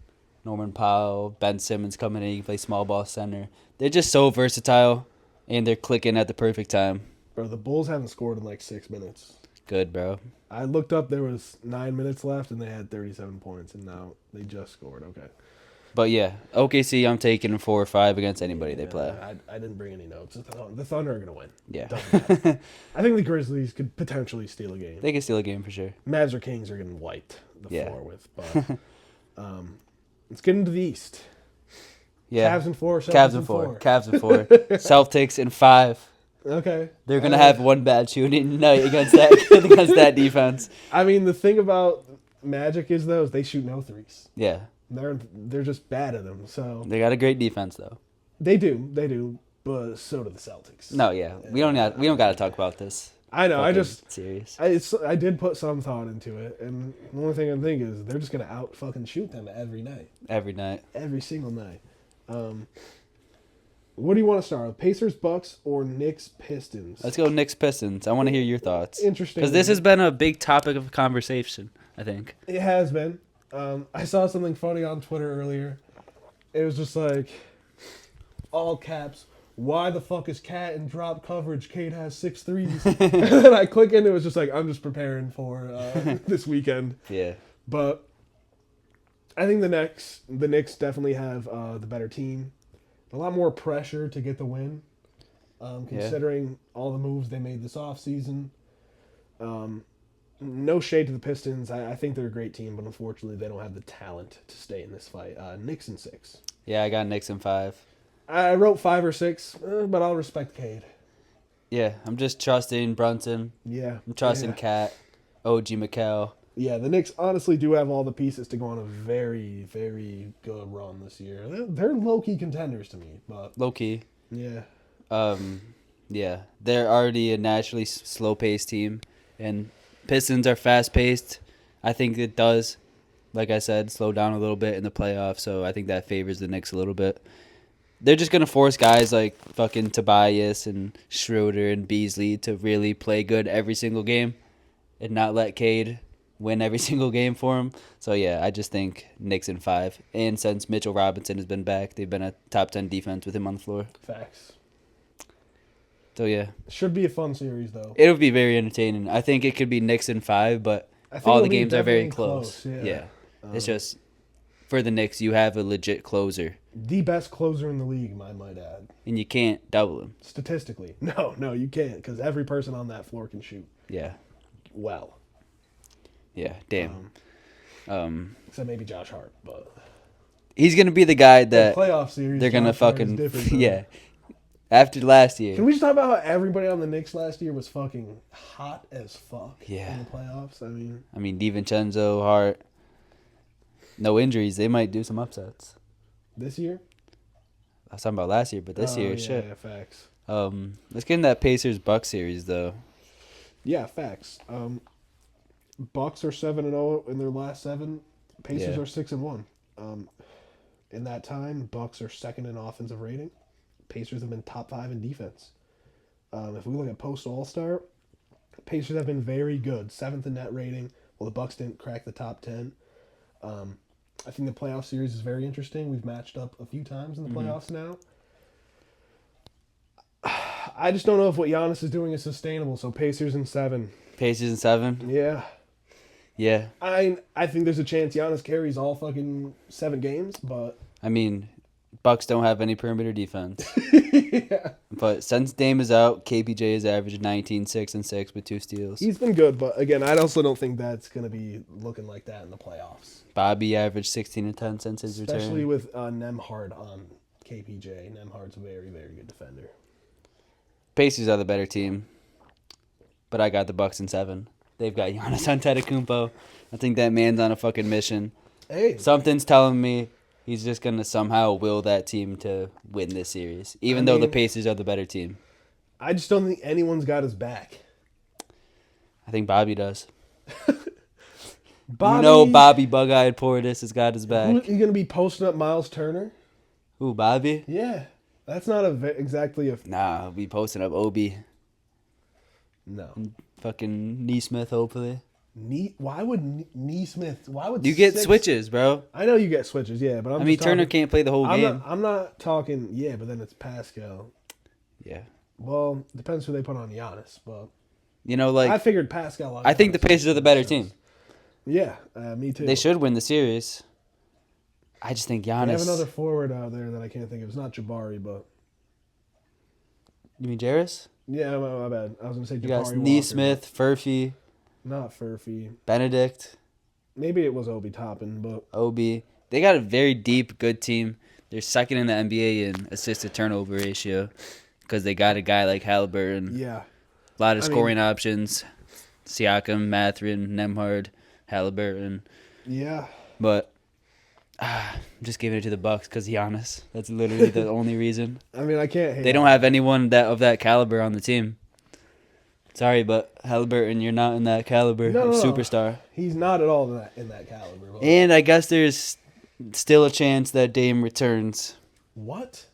Norman Powell, Ben Simmons coming in. He can play small ball center. They're just so versatile, and they're clicking at the perfect time. Bro, the Bulls haven't scored in like 6 minutes. Good, bro. I looked up, there was 9 minutes left, and they had 37 points, and now they just scored. Okay. But yeah, OKC, I'm taking 4 or 5 against anybody they play. I didn't bring any notes. The Thunder are going to win. Yeah. I think the Grizzlies could potentially steal a game. They can steal a game for sure. Mavs or Kings are getting wiped the Yeah. floor with. But let's get into the East. Yeah. Cavs in 4, Celtics Cavs in in 4. 4. Cavs in 4. Celtics in 5. Okay. They're gonna have one bad shooting night against that defense. I mean, the thing about Magic is they shoot no threes. Yeah. They're just bad at them. So They got a great defense though. they do, but so do the Celtics. No, yeah. We don't got to talk about this. I know. Series. I did put some thought into it, and the only thing I'm thinking is they're just gonna out fucking shoot them every night, Every night. every single night. What do you want to start with? Pacers, Bucks, or Knicks, Pistons? Let's go Knicks Pistons. I want to hear your thoughts. Interesting. Because this has been a big topic of conversation, I think. It has been. I saw something funny on Twitter earlier. It was just like, all caps, why the fuck is Cat in drop coverage? Kate has 6 threes. And then I click in, it was just like, I'm just preparing for this weekend. Yeah. But I think the Knicks definitely have the better team. A lot more pressure to get the win, considering all the moves they made this offseason. No shade to the Pistons. I think they're a great team, but unfortunately they don't have the talent to stay in this fight. Knicks in 6. Yeah, I got Knicks in 5. I wrote 5 or 6, but I'll respect Cade. Yeah, I'm just trusting Brunson. Yeah. I'm trusting Cat, OG McCall. Yeah, the Knicks honestly do have all the pieces to go on a very, very good run this year. They're low-key contenders to me, but... Low key. Yeah. Yeah, they're already a naturally slow-paced team, and Pistons are fast-paced. I think it does, like I said, slow down a little bit in the playoffs, so I think that favors the Knicks a little bit. They're just going to force guys like fucking Tobias and Schroeder and Beasley to really play good every single game and not let Cade win every single game for him. So, yeah, I just think Knicks in 5. And since Mitchell Robinson has been back, they've been a top 10 defense with him on the floor. Facts. So, yeah. Should be a fun series, though. It'll be very entertaining. I think it could be Knicks in 5, but all the games are very close. Yeah. It's just, for the Knicks, you have a legit closer. The best closer in the league, I might add. And you can't double him. Statistically. No, you can't, because every person on that floor can shoot. Yeah. Well. Yeah, damn. Except maybe Josh Hart, but... He's going to be the guy that playoff series, they're going to fucking... different, yeah. After last year. Can we just talk about how everybody on the Knicks last year was fucking hot as fuck Yeah. in the playoffs? I mean, DiVincenzo, Hart, no injuries. They might do some upsets. This year? I was talking about last year, but this year, shit. Yeah, facts. Let's get in that Pacers-Bucks series, though. Yeah, facts. Bucks are 7-0 in their last 7. Pacers are 6-1. In that time, Bucks are second in offensive rating. Pacers have been top 5 in defense. If we look at post All-Star, Pacers have been very good. 7th in net rating. Well, the Bucks didn't crack the top 10. I think the playoff series is very interesting. We've matched up a few times in the playoffs now. I just don't know if what Giannis is doing is sustainable. So Pacers in 7. Pacers in 7? Yeah. Yeah. I think there's a chance Giannis carries all fucking 7 games, but... I mean, Bucks don't have any perimeter defense. Yeah. But since Dame is out, KPJ has averaged 19, 6, and 6 with 2 steals. He's been good, but again, I also don't think that's going to be looking like that in the playoffs. Bobby averaged 16 and 10 since his return. Especially with Nemhard on KPJ. Nemhard's a very, very good defender. Pacers are the better team, but I got the Bucks in 7. They've got Giannis Antetokounmpo. I think that man's on a fucking mission. Hey. Something's telling me he's just going to somehow will that team to win this series, even though the Pacers are the better team. I just don't think anyone's got his back. I think Bobby does. Bobby, you know Bobby Bug-Eyed Portis has got his back. Who, you going to be posting up Miles Turner? Who, Bobby? Yeah. That's not exactly a... Nah, I'll be posting up Obi. No. Fucking Neesmith, hopefully. Why would Neesmith? Why would You get six- switches, bro. I know you get switches, yeah, but I mean, Turner can't play the whole game. I'm not talking. Yeah, but then it's Pascal. Yeah. Well, depends who they put on Giannis, but You know, I like, figured Pascal. On I think the Giannis Pacers are the better team. Yeah, me too. They should win the series. I just think They have Giannis. another forward out there that I can't think of. It's not Jabari, but You mean Jarris? yeah, my bad. I was gonna say Jabari. You got Walker, Neesmith, Furphy, but not Furphy. Benedict, Maybe it was Obi Toppin, but Obi. They got a very deep, good team. They're second in the NBA in assist to turnover ratio because they got a guy like Halliburton. yeah, A lot of I mean- scoring options. Siakam, Mathurin, Nemhard, Halliburton. yeah. But I'm just giving it to the Bucks because Giannis. That's literally the only reason. I mean, I can't hate. They don't have anyone of that caliber on the team. Sorry, but Halliburton, you're not in that caliber No, of no, no. superstar. He's not at all in that caliber. But And I guess there's still a chance that Dame returns. what?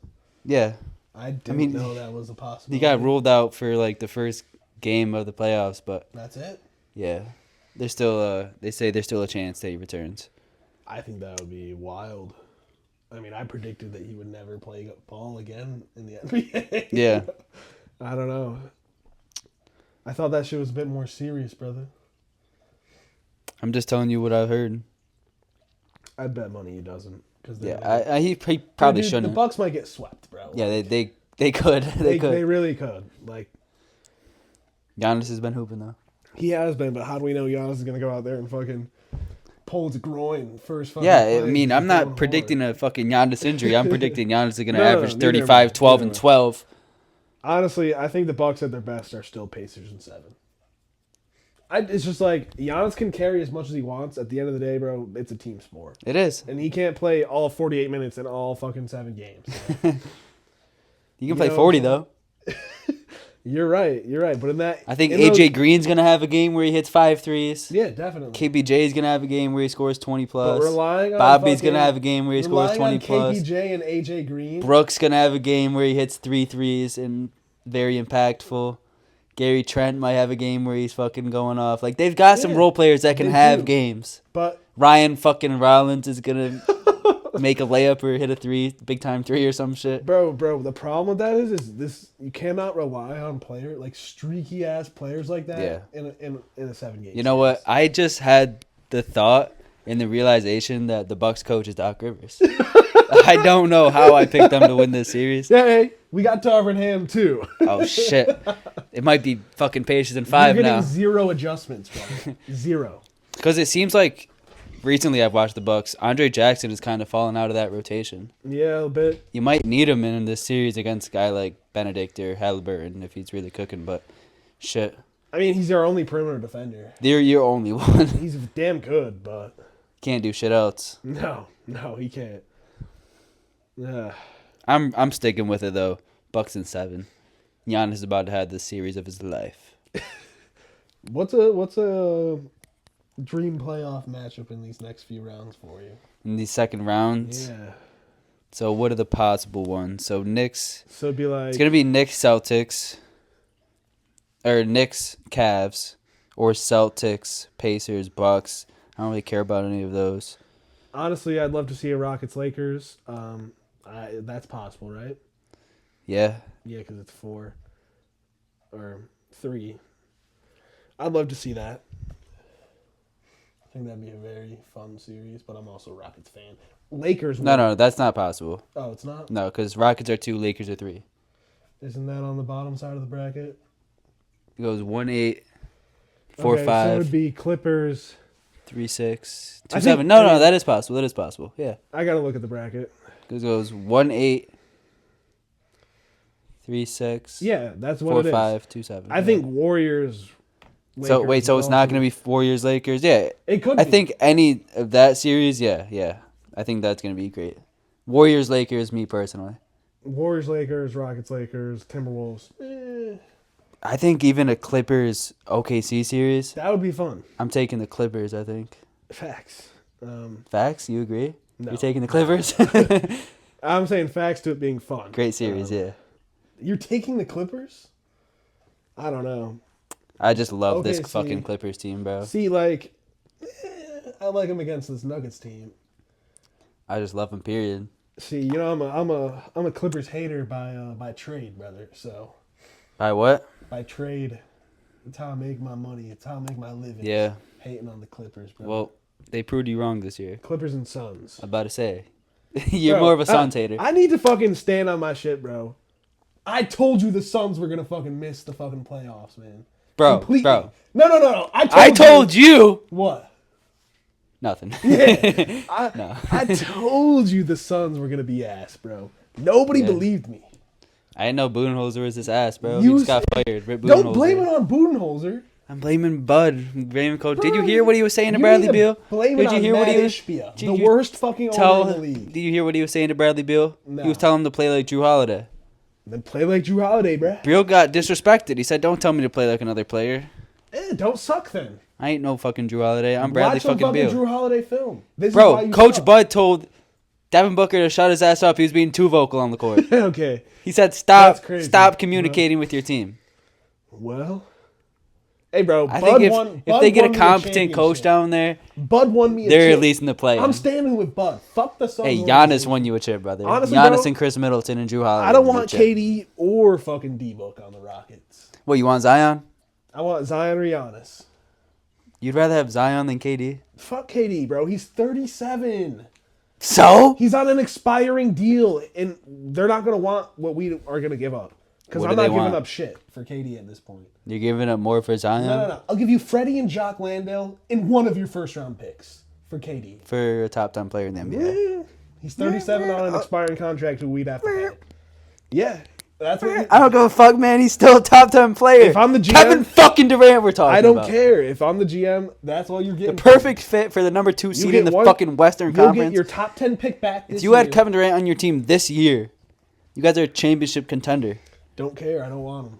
Yeah, I didn't mean, know that was a possibility. he got ruled out for like the first game of the playoffs, but That's it. yeah, there's still they say there's still a chance that he returns. I think that would be wild. I mean, I predicted that he would never play ball again in the NBA. Yeah. I don't know. I thought that shit was a bit more serious, brother. I'm just telling you what I've heard. I'd bet money he doesn't. Cause Yeah, he probably Dude, shouldn't. The Bucks might get swept, bro. Yeah, they could. They could. They really could. Like, Giannis has been hooping though. he has been, but how do we know Giannis is going to go out there and fucking pull his groin first fucking Yeah, play? I mean, I'm He's not going predicting hard. a fucking Giannis injury. I'm predicting Giannis is going to No, average neither am I. 35, 12, Neither and am I. 12. Honestly, I think the Bucks at their best are still Pacers in 7. It's just like Giannis can carry as much as he wants. At the end of the day, bro, it's a team sport, It is. and he can't play all 48 minutes in all fucking 7 games. So. You can play 40 though. You're right. But in that, I think in AJ those- Green's going to have a game where he hits 5 threes. Yeah, definitely. KPJ is going to have a game where he scores 20 But plus. relying on Bobby's fucking- going to have a game where he scores relying 20 on plus. KPJ and AJ Green. Brooks going to have a game where he hits 3 threes and very impactful. Gary Trent might have a game where he's fucking going off. Like, they've got some Yeah, role players that can they have do. games. But Ryan fucking Rollins is going to make a layup or hit a 3, big time 3 or some shit. bro, the problem with that is this: you cannot rely on streaky ass players like that. Yeah. In a 7 game. You know what? I just had the thought and the realization that the Bucks coach is Doc Rivers. I don't know how I picked them to win this series. Yeah, hey, we got Darvin Ham too. Oh shit! It might be fucking Pacers in You're 5 getting now. 0 adjustments, bro. 0. Because it seems like recently I've watched the Bucks. Andre Jackson is kind of falling out of that rotation. Yeah, a bit. You might need him in this series against a guy like Benedict or Halliburton if he's really cooking. But shit, I mean, he's our only perimeter defender. they're your only one. He's damn good, but Can't do shit else. no, he can't. Yeah. I'm sticking with it though. Bucks in 7. Giannis is about to have the series of his life. What's a dream playoff matchup in these next few rounds for you? In the second rounds. Yeah. So what are the possible ones? So Knicks. So it'd be like It's gonna be Knicks Celtics, or Knicks Cavs, or Celtics Pacers Bucks. I don't really care about any of those. honestly, I'd love to see a Rockets Lakers. That's possible, right? Yeah. Yeah, because it's 4 or 3. I'd love to see that. I think that'd be a very fun series, but I'm also a Rockets fan. Lakers. No, that's not possible. Oh, it's not? No, because Rockets are 2, Lakers are 3. Isn't that on the bottom side of the bracket? It goes 1-8, 4-5, Okay, so it would be Clippers. 3-6, I 2-7. think- No, that is possible. That is possible. Yeah. I gotta look at the bracket. It goes 1-8, 3-6, Yeah, that's what it is. 4-5, 2-7. I think Warriors. So Lakers wait, so would it's not also- going to be Warriors Lakers? Yeah, It could. I be. think any of that series, yeah. I think that's going to be great. Warriors Lakers, me personally. Warriors, Lakers, Rockets, Lakers, Timberwolves. I think even a Clippers OKC series. That would be fun. I'm taking the Clippers. I think. Facts. Facts? You agree? No. You're taking the Clippers. I'm saying facts to it being fun. Great series, yeah. You're taking the Clippers? I don't know. I just love this Okay, fucking see. Clippers team, bro. See, like, I like him against this Nuggets team. I just love him. Period. See, I'm a Clippers hater by trade, brother. So By what? by trade, it's how I make my money. It's how I make my living. Yeah. Hating on the Clippers, bro. Well, they proved you wrong this year. Clippers and Suns. I'm about to say. You're Bro, more of a Suns hater. I need to fucking stand on my shit, bro. I told you the Suns were gonna fucking miss the fucking playoffs, man. Bro, Completely. bro. No. I told you. What? Nothing. Yeah. No. I told you the Suns were gonna be ass, bro. Nobody Yeah. believed me. I didn't know Budenholzer was his ass, bro. You He just got fired. Rip Don't Budenholzer. blame it on Budenholzer. I'm blaming Bud. Blaming Coach. Did you Bro, hear what he was saying to You Bradley need to Beal? Blame it Did you on hear what Matt he was? Ishbia, Did the you worst fucking owner in the league. Did you hear what he was saying to Bradley Beal? No. He was telling him to play like Drew Holiday. Then play like Drew Holiday, bruh. Beal got disrespected. He said, "Don't tell me to play like another player. Don't suck then. I ain't no fucking Drew Holiday. I'm Bradley Watch some fucking Beal." Drew Holiday film. This is why Bro, you Coach suck. Bud told Devin Booker to shut his ass up. He was being too vocal on the court. Okay. He said, That's "Stop, crazy. stop communicating with your team." Well, hey, bro. I Bud think won. if they get a won me competent coach championship. down there, Bud won me. they're chip. at least in the play. I'm standing with Bud. Fuck the Suns. Hey, Giannis organization. won you a chip, brother. Honestly, Giannis bro, and Chris Middleton and Drew Holiday. I don't won you a want chip. KD or fucking D-Book on the Rockets. What, you want Zion? I want Zion or Giannis. You'd rather have Zion than KD? Fuck KD, bro. He's 37. So? He's on an expiring deal, and they're not gonna want what we are gonna give up. Because What I'm do not they giving want? up shit for KD at this point. You're giving up more for Zion? No. I'll give you Freddie and Jock Landale in one of your first round picks for KD. For a top 10 player in the NBA. He's 37 on an expiring contract who we'd have to pay. Yeah, that's what. I don't give a fuck, man. He's still a top 10 player. If I'm the GM, Kevin fucking Durant we're talking I don't about. care. If I'm the GM, that's all you're The getting. perfect fit for the number 2 seed in the fucking Western You'll Conference. get your top 10 pick back this If you had year. Kevin Durant on your team this year, you guys are a championship contender. Don't care. I don't want him.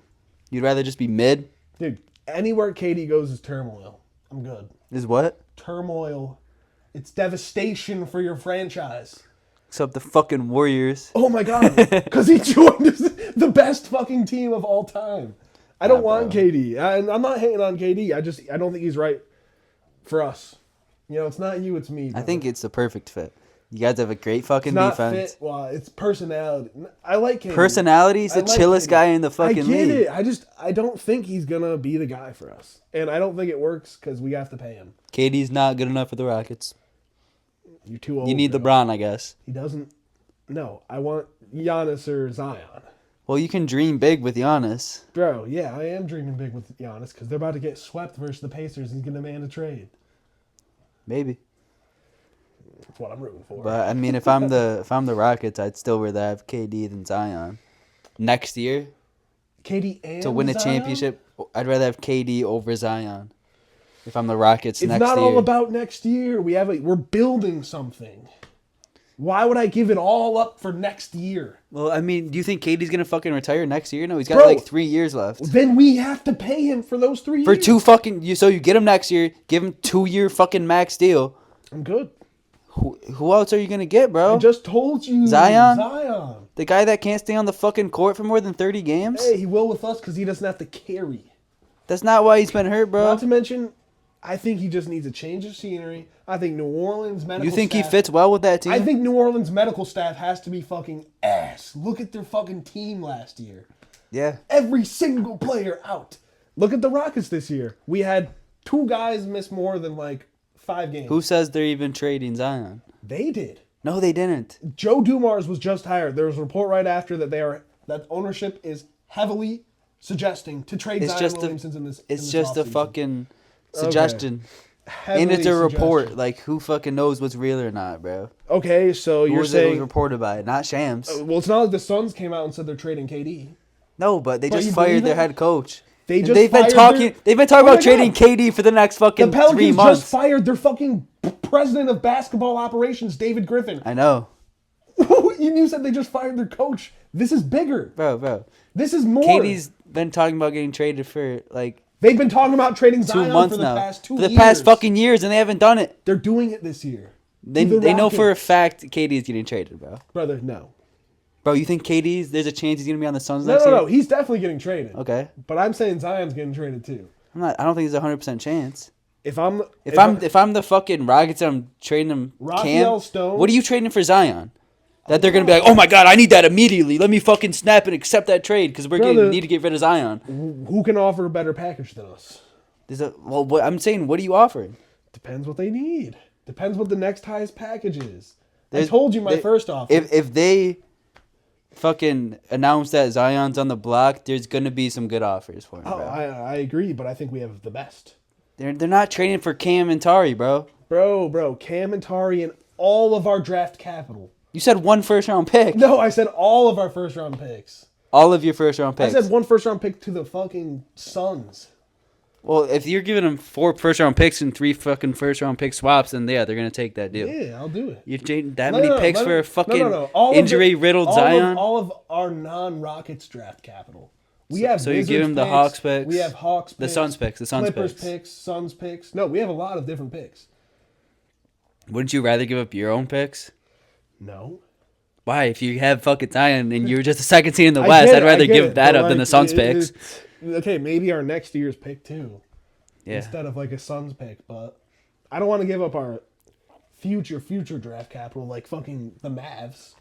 You'd rather just be mid? Dude, anywhere KD goes is turmoil. I'm good. Is what? Turmoil. It's devastation for your franchise. Except the fucking Warriors. Oh my god. Because he joined the best fucking team of all time. I don't want bro. KD. And I'm not hating on KD. I don't think he's right for us. You know, it's not you, it's me. I brother. think it's the perfect fit. You guys have a great fucking it's not defense. fit. Well, it's personality. I like KD. Personality's the I like chillest KD. guy in the fucking I get league. it. I don't think he's gonna be the guy for us, and I don't think it works because we have to pay him. KD's not good enough for the Rockets. You're too old. You need bro. LeBron, I guess. He doesn't. No, I want Giannis or Zion. Well, you can dream big with Giannis. Bro, yeah, I am dreaming big with Giannis because they're about to get swept versus the Pacers. He's gonna demand a trade. Maybe. That's what I'm rooting for. But I mean, if I'm the Rockets, I'd still rather have KD than Zion. Next year KD and to win a Zion? championship, I'd rather have KD over Zion. If I'm the Rockets It's next not year. all about next year. We're building something. Why would I give it all up for next year? Well, I mean, do you think KD's gonna fucking retire next year? No, he's got Bro, like 3 years left. Then we have to pay him for those 3 For years. so you get him next year, give him 2-year fucking max deal. I'm good. Who else are you gonna get, bro? I just told you. Zion? Zion. The guy that can't stay on the fucking court for more than 30 games? Hey, he will with us because he doesn't have to carry. That's not why he's been hurt, bro. Not to mention, I think he just needs a change of scenery. I think New Orleans medical You think he staff- fits well with that team? I think New Orleans medical staff has to be fucking ass. Look at their fucking team last year. Yeah. Every single player out. Look at the Rockets this year. We had 2 guys miss more than like 5 games. Who says they're even trading Zion? They did. No, they didn't. Joe Dumars was just hired. There was a report right after that ownership is heavily suggesting to trade It's Zion just Williamson in this. It's in this just a offseason. fucking suggestion. Heavily And it's a report. suggestion. Like, who fucking knows what's real or not, bro? Okay, so Who you're was it was saying. reported by? Not Shams. Well, it's not like the Suns came out and said they're trading KD. No, but they But just you fired believe their it? head coach. They And just they've been fired talking. their- They've been talking Oh my about trading God. KD for the next The fucking 3 Pelicans months. just fired their fucking president of basketball operations, David Griffin. I know, You said they just fired their coach. This is bigger. bro. This is more. KD's been talking about getting traded for like They've been talking about trading 2 Zion months for the now. past 2 For the years. past fucking years, and they haven't done it. They're doing it this year. They The know for a Rockets. fact KD is getting traded, bro. Brother, no. Bro, you think there's a chance he's gonna be on the Suns No, next no, year? no. He's definitely getting traded. Okay. But I'm saying Zion's getting traded too. I don't think there's a 100% chance. If I'm the fucking Rockets, I'm trading him Raphael Cam. Stone. What are you trading for Zion? That they're gonna be like, oh my god, I need that immediately. Let me fucking snap and accept that trade because we're gonna need to get rid of Zion. Who can offer a better package than us? I'm saying, what are you offering? Depends what they need. Depends what the next highest package is. I told you my first offer. If they fucking announce that Zion's on the block, there's gonna be some good offers for him. Oh, bro. I agree, but I think we have the best. They're not trading for Cam and Tari, bro. Bro, Cam and Tari and all of our draft capital. You said 1 first-round pick. No, I said all of our first-round picks. All of your first-round picks. I said 1 first-round pick to the fucking Suns. Well, if you're giving them 4 first-round picks and 3 fucking first-round pick swaps, then yeah, they're gonna take that deal. Yeah, I'll do it. You're trading that many picks for a fucking All injury-riddled Zion? All of our non-Rockets draft capital. We have so you give him the picks, Hawks picks. We have Hawks picks. The Suns picks. Clippers picks. Suns picks. No, we have a lot of different picks. Wouldn't you rather give up your own picks? No. Why? If you have fucking Zion and you're just the second seed in the West, I'd rather give that up than the Suns picks. Okay, maybe our next year's pick too. Yeah. Instead of like a Suns pick, but I don't want to give up our future draft capital like fucking the Mavs.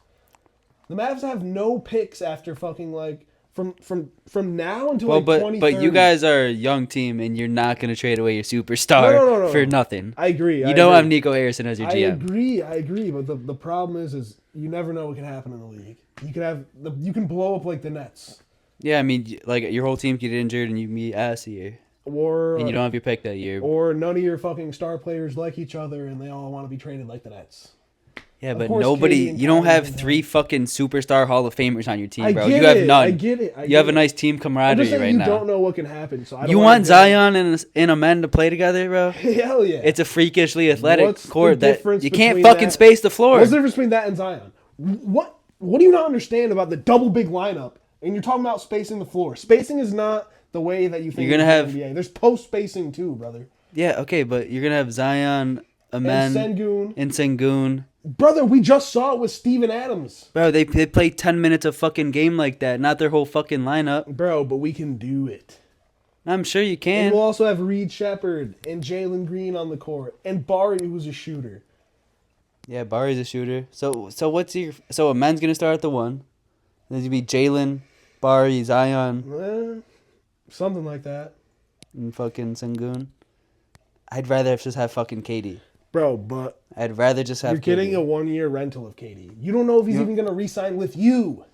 The Mavs have no picks after fucking like from now until like 2030. But you guys are a young team and you're not going to trade away your superstar for nothing. I agree. You don't have Nico Harrison as your GM. I agree, but the problem is you never know what can happen in the league. You can blow up like the Nets. Yeah, I mean, like your whole team get injured and you meet ass a year. And you don't have your pick that year. Or none of your fucking star players like each other and they all want to be traded like the Nets. Yeah, but nobody. You don't have 3 fucking superstar Hall of Famers on your team, bro. You have none. I get it. You have a nice team camaraderie right now. You don't know what can happen. So you want Zion and Amen to play together, bro? Hell yeah! It's a freakishly athletic court that you can't fucking that? space the floor. What's the difference between that and Zion? What do you not understand about the double big lineup? And you're talking about spacing the floor. Spacing is not the way that you think. You're gonna have NBA. There's post spacing too, brother. Yeah, okay, but you're gonna have Zion, Amen, and Sengun. Brother, we just saw it with Steven Adams. Bro, they play 10 minutes of fucking game like that, not their whole fucking lineup. Bro, but we can do it. I'm sure you can. And we'll also have Reed Shepherd and Jalen Green on the court. And Bari, who's a shooter. Yeah, Bari's a shooter. So Amen's going to start at the 1. There's going to be Jalen, Bari, Zion. Something like that. And fucking Sengun. I'd rather just have fucking KD. Bro, but I'd rather just have you're getting a 1-year rental of KD. You don't know if he's even going to re-sign with you.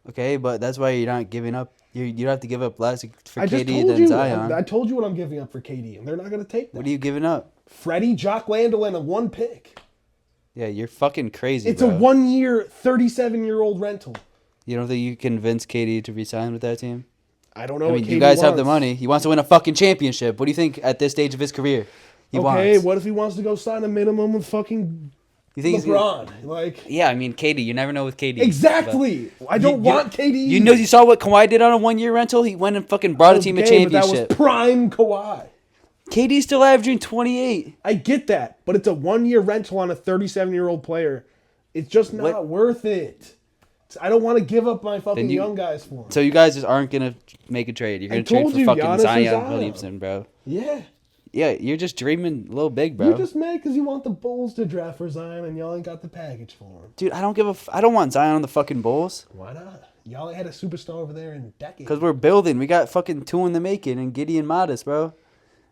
Okay, but that's why you're not giving up. You don't have to give up less for KD than Zion. I told you what I'm giving up for KD, and they're not going to take that. What are you giving up? Freddie, Jock Landale, and a 1 pick. Yeah, you're fucking crazy, It's a 1-year, 37-year-old rental. You don't think you can convince KD to re-sign with that team? I don't know. I mean, you guys have the money. He wants to win a fucking championship. What do you think at this stage of his career? What if he wants to go sign a minimum with fucking LeBron? Yeah, I mean, KD. You never know with KD. Exactly. I don't want KD. You saw what Kawhi did on a 1-year rental? He went and fucking brought a team a championship. But that was prime Kawhi. KD's still averaging 28. I get that, but it's a 1-year rental on a 37-year-old player. It's just not worth it. I don't want to give up my fucking young guys for him. So you guys just aren't going to make a trade. You're going to trade for fucking Giannis Zion Williamson, bro. Yeah. Yeah, you're just dreaming a little big, bro. You're just mad because you want the Bulls to draft for Zion and y'all ain't got the package for him. Dude, I don't want Zion on the fucking Bulls. Why not? Y'all ain't had a superstar over there in decades. Because we're building. We got fucking 2 in the making and Giddey and Modest, bro.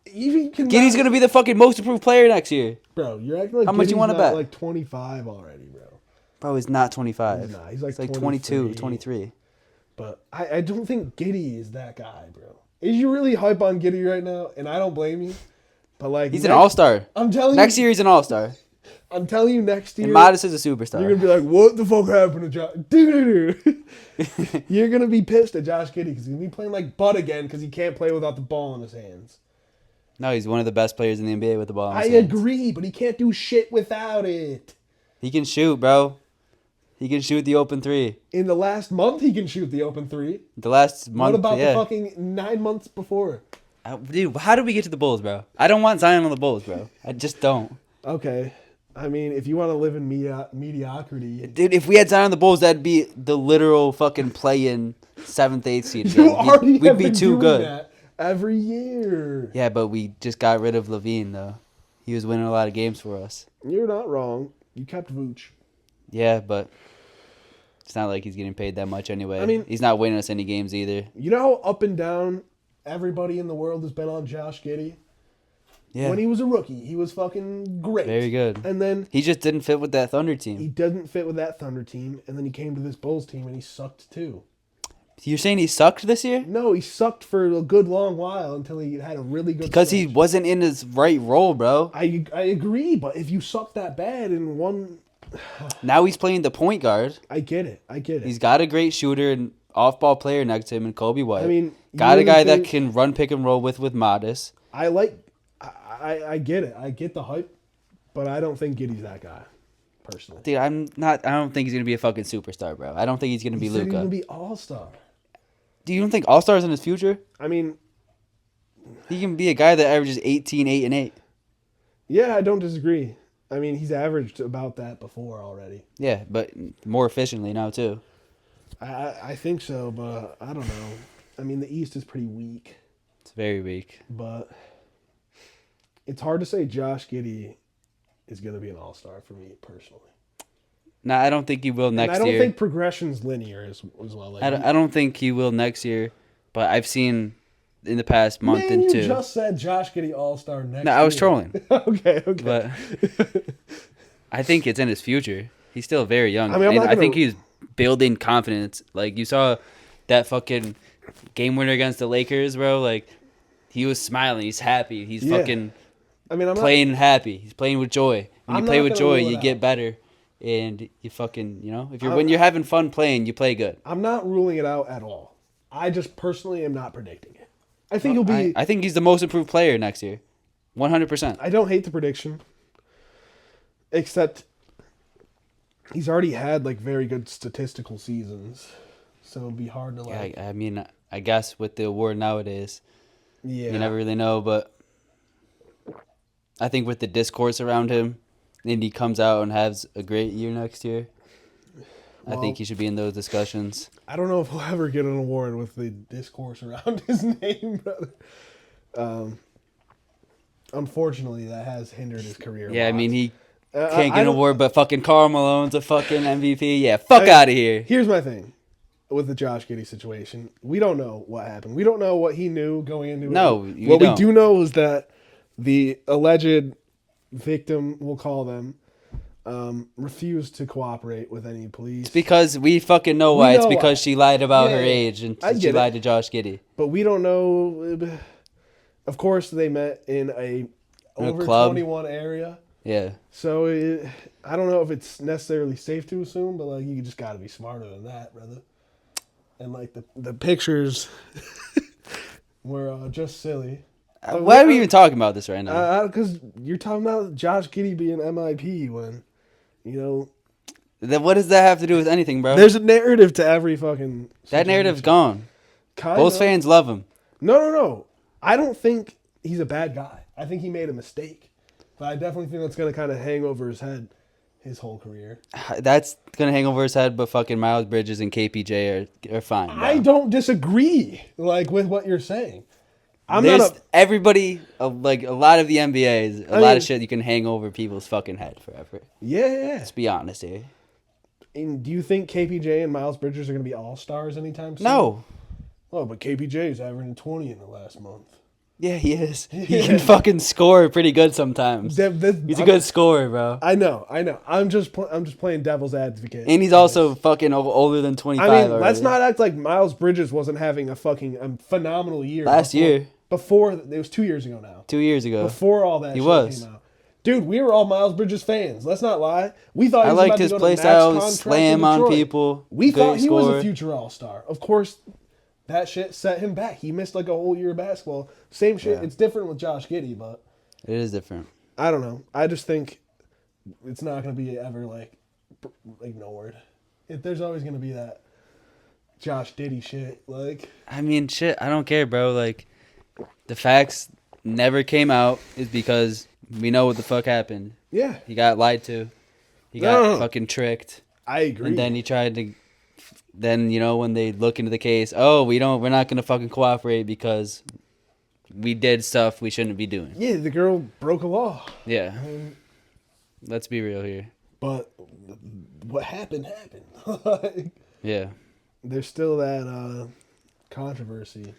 Giddey's going to be the fucking most improved player next year. Bro, you're acting like how much you want to bet? Like 25 already, bro. Bro, he's not 25. Nah, he's like 22, 23. But I don't think Giddey is that guy, bro. Is you really hype on Giddey right now? And I don't blame you. But he's an all-star. I'm telling you. Next year he's an all-star. I'm telling you next year. And Modest is a superstar. You're going to be like, what the fuck happened to Josh? Dude. You're going to be pissed at Josh Giddey because he's going to be playing like butt again because he can't play without the ball in his hands. No, he's one of the best players in the NBA with the ball in his hands. I agree, but he can't do shit without it. He can shoot, bro. He can shoot the open 3. In the last month, he can shoot the open 3. The last month, what about the fucking 9 months before? Dude, how did we get to the Bulls, bro? I don't want Zion on the Bulls, bro. I just don't. Okay. I mean, if you want to live in mediocrity. Dude, if we had Zion on the Bulls, that'd be the literal fucking play-in 7th, 8th seed. We'd be too good. That. Every year. Yeah, but we just got rid of Levine, though. He was winning a lot of games for us. You're not wrong. You kept Vooch. Yeah, but it's not like he's getting paid that much anyway. I mean, he's not winning us any games either. You know how up and down everybody in the world has been on Josh Giddey? Yeah. When he was a rookie, he was fucking great. Very good. And then he just didn't fit with that Thunder he team. doesn't fit with that Thunder team. And then he came to this Bulls team and he sucked too. You're saying he sucked this year? No, he sucked for a good long while until he had a really good Because stretch. he wasn't in his right role, bro. I agree, but if you suck that bad in one... Now he's playing the point guard. I get it. He's got a great shooter and off-ball player next to him in Kobe White. I mean... Got a guy that can run pick and roll with Modest. I get it. I get the hype, but I don't think Giddey's that guy, personally. Dude, I don't think he's gonna be a fucking superstar, bro. I don't think he's gonna be Luka. He's gonna be all-star. Do you don't think all-stars in his future? I mean, he can be a guy that averages 18, 8, and 8. Yeah, I don't disagree. I mean, he's averaged about that before already. Yeah, but more efficiently now too. I think so, but I don't know. I mean, the East is pretty weak. It's very weak. But it's hard to say Josh Giddey is going to be an all-star for me personally. No, I don't think he will next year. I don't think progression's linear as well. Like, I don't think he will next year, but I've seen in the past month and two. You just said Josh Giddey all-star next year. No, I was trolling. Okay. But I think it's in his future. He's still very young. I mean, I think he's building confidence. Like, you saw that fucking game winner against the Lakers, bro. Like, he was smiling. He's happy. He's fucking playing happy. He's playing with joy. When you play with joy, you get better. And you fucking, when you're having fun playing, you play good. I'm not ruling it out at all. I just personally am not predicting it. I think he'll be... I think he's the most improved player next year. 100%. I don't hate the prediction. Except he's already had, like, very good statistical seasons. So it'd be hard to, like... Yeah, I mean, I guess with the award nowadays, you never really know. But I think with the discourse around him, and he comes out and has a great year next year, I think he should be in those discussions. I don't know if he'll ever get an award with the discourse around his name, brother. Unfortunately, that has hindered his career. Yeah, I mean, he can't get an award, but fucking Karl Malone's a fucking MVP. Yeah, fuck out of here. Here's my thing with the Josh Giddey situation. We don't know what happened. We don't know what he knew going into it. No, what we do know is that the alleged victim, we'll call them, refused to cooperate with any police. It's because we fucking know why. It's because she lied about her age and she lied to Josh Giddey. But we don't know. Of course, they met in a over club. 21 area. Yeah. So I don't know if it's necessarily safe to assume, but like you just got to be smarter than that, brother. And like the pictures were just silly. Why are we even talking about this right now? Because you're talking about Josh Giddey being MIP when, Then what does that have to do with anything, bro? There's a narrative to every fucking... That narrative's gone. Bulls fans love him. No. I don't think he's a bad guy. I think he made a mistake. But I definitely think that's going to kind of hang over his head his whole career. That's going to hang over his head, but fucking Miles Bridges and KPJ are fine, bro. I don't disagree, with what you're saying. Everybody, like a lot of the NBA, a lot of shit you can hang over people's fucking head forever. Yeah. Let's be honest here. And do you think KPJ and Miles Bridges are going to be all-stars anytime soon? No. Oh, but KPJ is averaging 20 in the last month. Yeah, he is. He can fucking score pretty good sometimes. He's a good scorer, bro. I know. I'm just playing devil's advocate. And he's also fucking older than 25 already. Let's not act like Miles Bridges wasn't having a fucking phenomenal year. Last year. Before, it was 2 years ago now. 2 years ago. Before all that shit came out. Dude, we were all Miles Bridges fans. Let's not lie. We thought he was about to go to max contract slam on people. We thought he was a future all-star. Of course, that shit set him back. He missed like a whole year of basketball. Same shit. Yeah. It's different with Josh Giddey, but... It is different. I don't know. I just think it's not going to be ever, ignored. There's always going to be that Josh Giddey shit. I mean, shit, I don't care, bro. The facts never came out is because we know what the fuck happened. Yeah. He got lied to. He got fucking tricked. I agree. And then he tried to... Then, when they look into the case, we're not going to fucking cooperate because we did stuff we shouldn't be doing. Yeah, the girl broke a law. Yeah. Let's be real here. But what happened. Like, Yeah. there's still that controversy.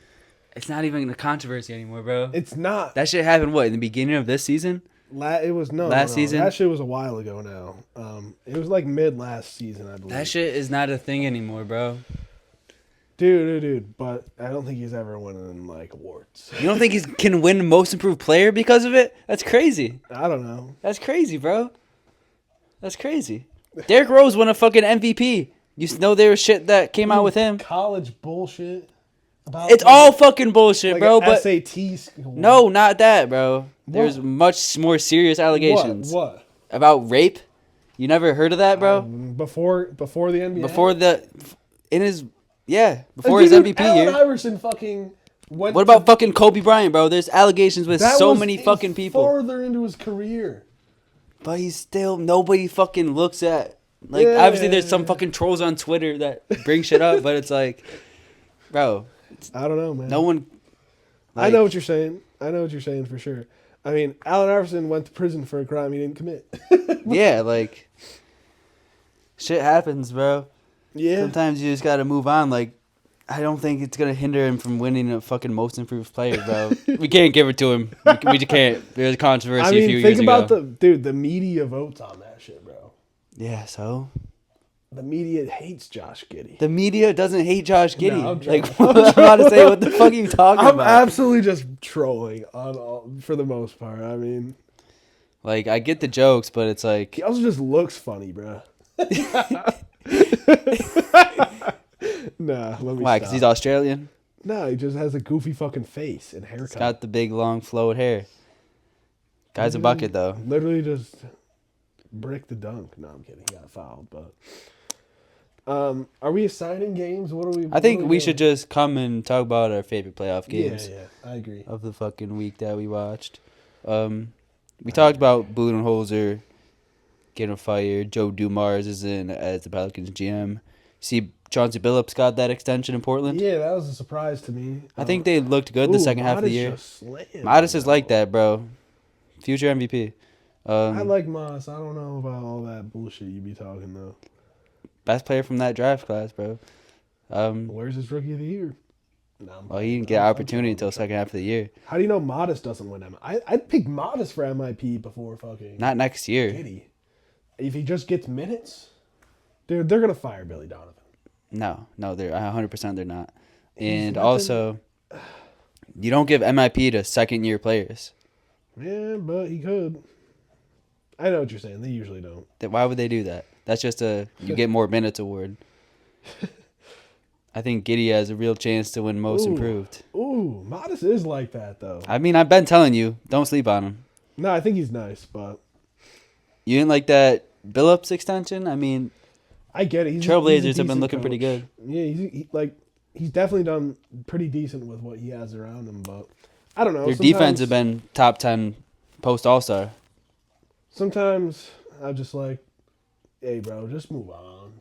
It's not even a controversy anymore, bro. It's not. That shit happened, what, in the beginning of this season? It was last season? That shit was a while ago now. It was like mid last season, I believe. That shit is not a thing anymore, bro. Dude. But I don't think he's ever winning like awards. You don't think he can win Most Improved Player because of it? That's crazy. I don't know. That's crazy, bro. That's crazy. Derrick Rose won a fucking MVP. You know there was shit that came out with him. College bullshit. It's all fucking bullshit, like bro. an But SAT score. no, not that, bro. What? There's much more serious allegations. What? About rape. You never heard of that, bro? Before the NBA. Before his Dude, MVP Allen year. Iverson fucking went. What about fucking Kobe Bryant, bro? There's allegations with that so was many fucking people. Farther into his career. But he's still nobody fucking looks at. Like Yeah. obviously there's some fucking trolls on Twitter that bring shit up, but it's like, bro, I don't know, man. no one. I know what you're saying. I know what you're saying for sure. I mean, Allen Iverson went to prison for a crime he didn't commit. Yeah, like shit happens, bro. Yeah. Sometimes you just gotta move on. Like, I don't think it's gonna hinder him from winning a fucking Most Improved Player, bro. We can't give it to him. We just can't. There's a controversy I a mean, few think years about ago. the media votes on that shit, bro. Yeah, so The media hates Josh Giddey. the media doesn't hate Josh Giddey. No, I'm joking. Like, I'm about to say, what the fuck are you talking I'm about? absolutely just trolling for the most part. I mean, Like, I get the jokes, but it's like, he also just looks funny, bro. Nah, let me why? stop. Because he's Australian. No, he just has a goofy fucking face and haircut. He's got the big, long, flowed hair. Guy's a bucket, though. Literally just brick the dunk. No, I'm kidding. He got fouled, but are we assigning games? What are we? I think we should just come and talk about our favorite playoff games Yeah, I agree. of the fucking week that we watched. We talked about Budenholzer getting fired. Joe Dumars is in as the Pelicans GM. See, Chauncey Billups got that extension in Portland. Yeah, that was a surprise to me. I think they looked good the second half of the year. Modest is like that, bro. Future MVP. I like Moss. I don't know about all that bullshit you be talking though. Best player from that draft class, bro. Where's his rookie of the year? No, Well, he didn't get an opportunity until second half of the year. How do you know Modest doesn't win I'd pick Modest for MIP before fucking Not next year. Giddey. If he just gets minutes, dude, they're gonna fire Billy Donovan. No, they're 100% they're not. He's And nothing- also, you don't give MIP to second-year players. Yeah, but he could. I know what you're saying. They usually don't. Why would they do that? That's just a you get more minutes award. I think Giddey has a real chance to win Most Ooh. Improved. Ooh, Modest is like that though. I mean, I've been telling you, don't sleep on him. No, I think he's nice, but You didn't like that Billups extension? I mean, I get it. He's a Trailblazers have been decent looking pretty coach. good. Yeah, he's definitely done pretty decent with what he has around him, but I don't know. Their defense have been top 10 post All-Star. Sometimes I'm just like, hey, bro, just move on.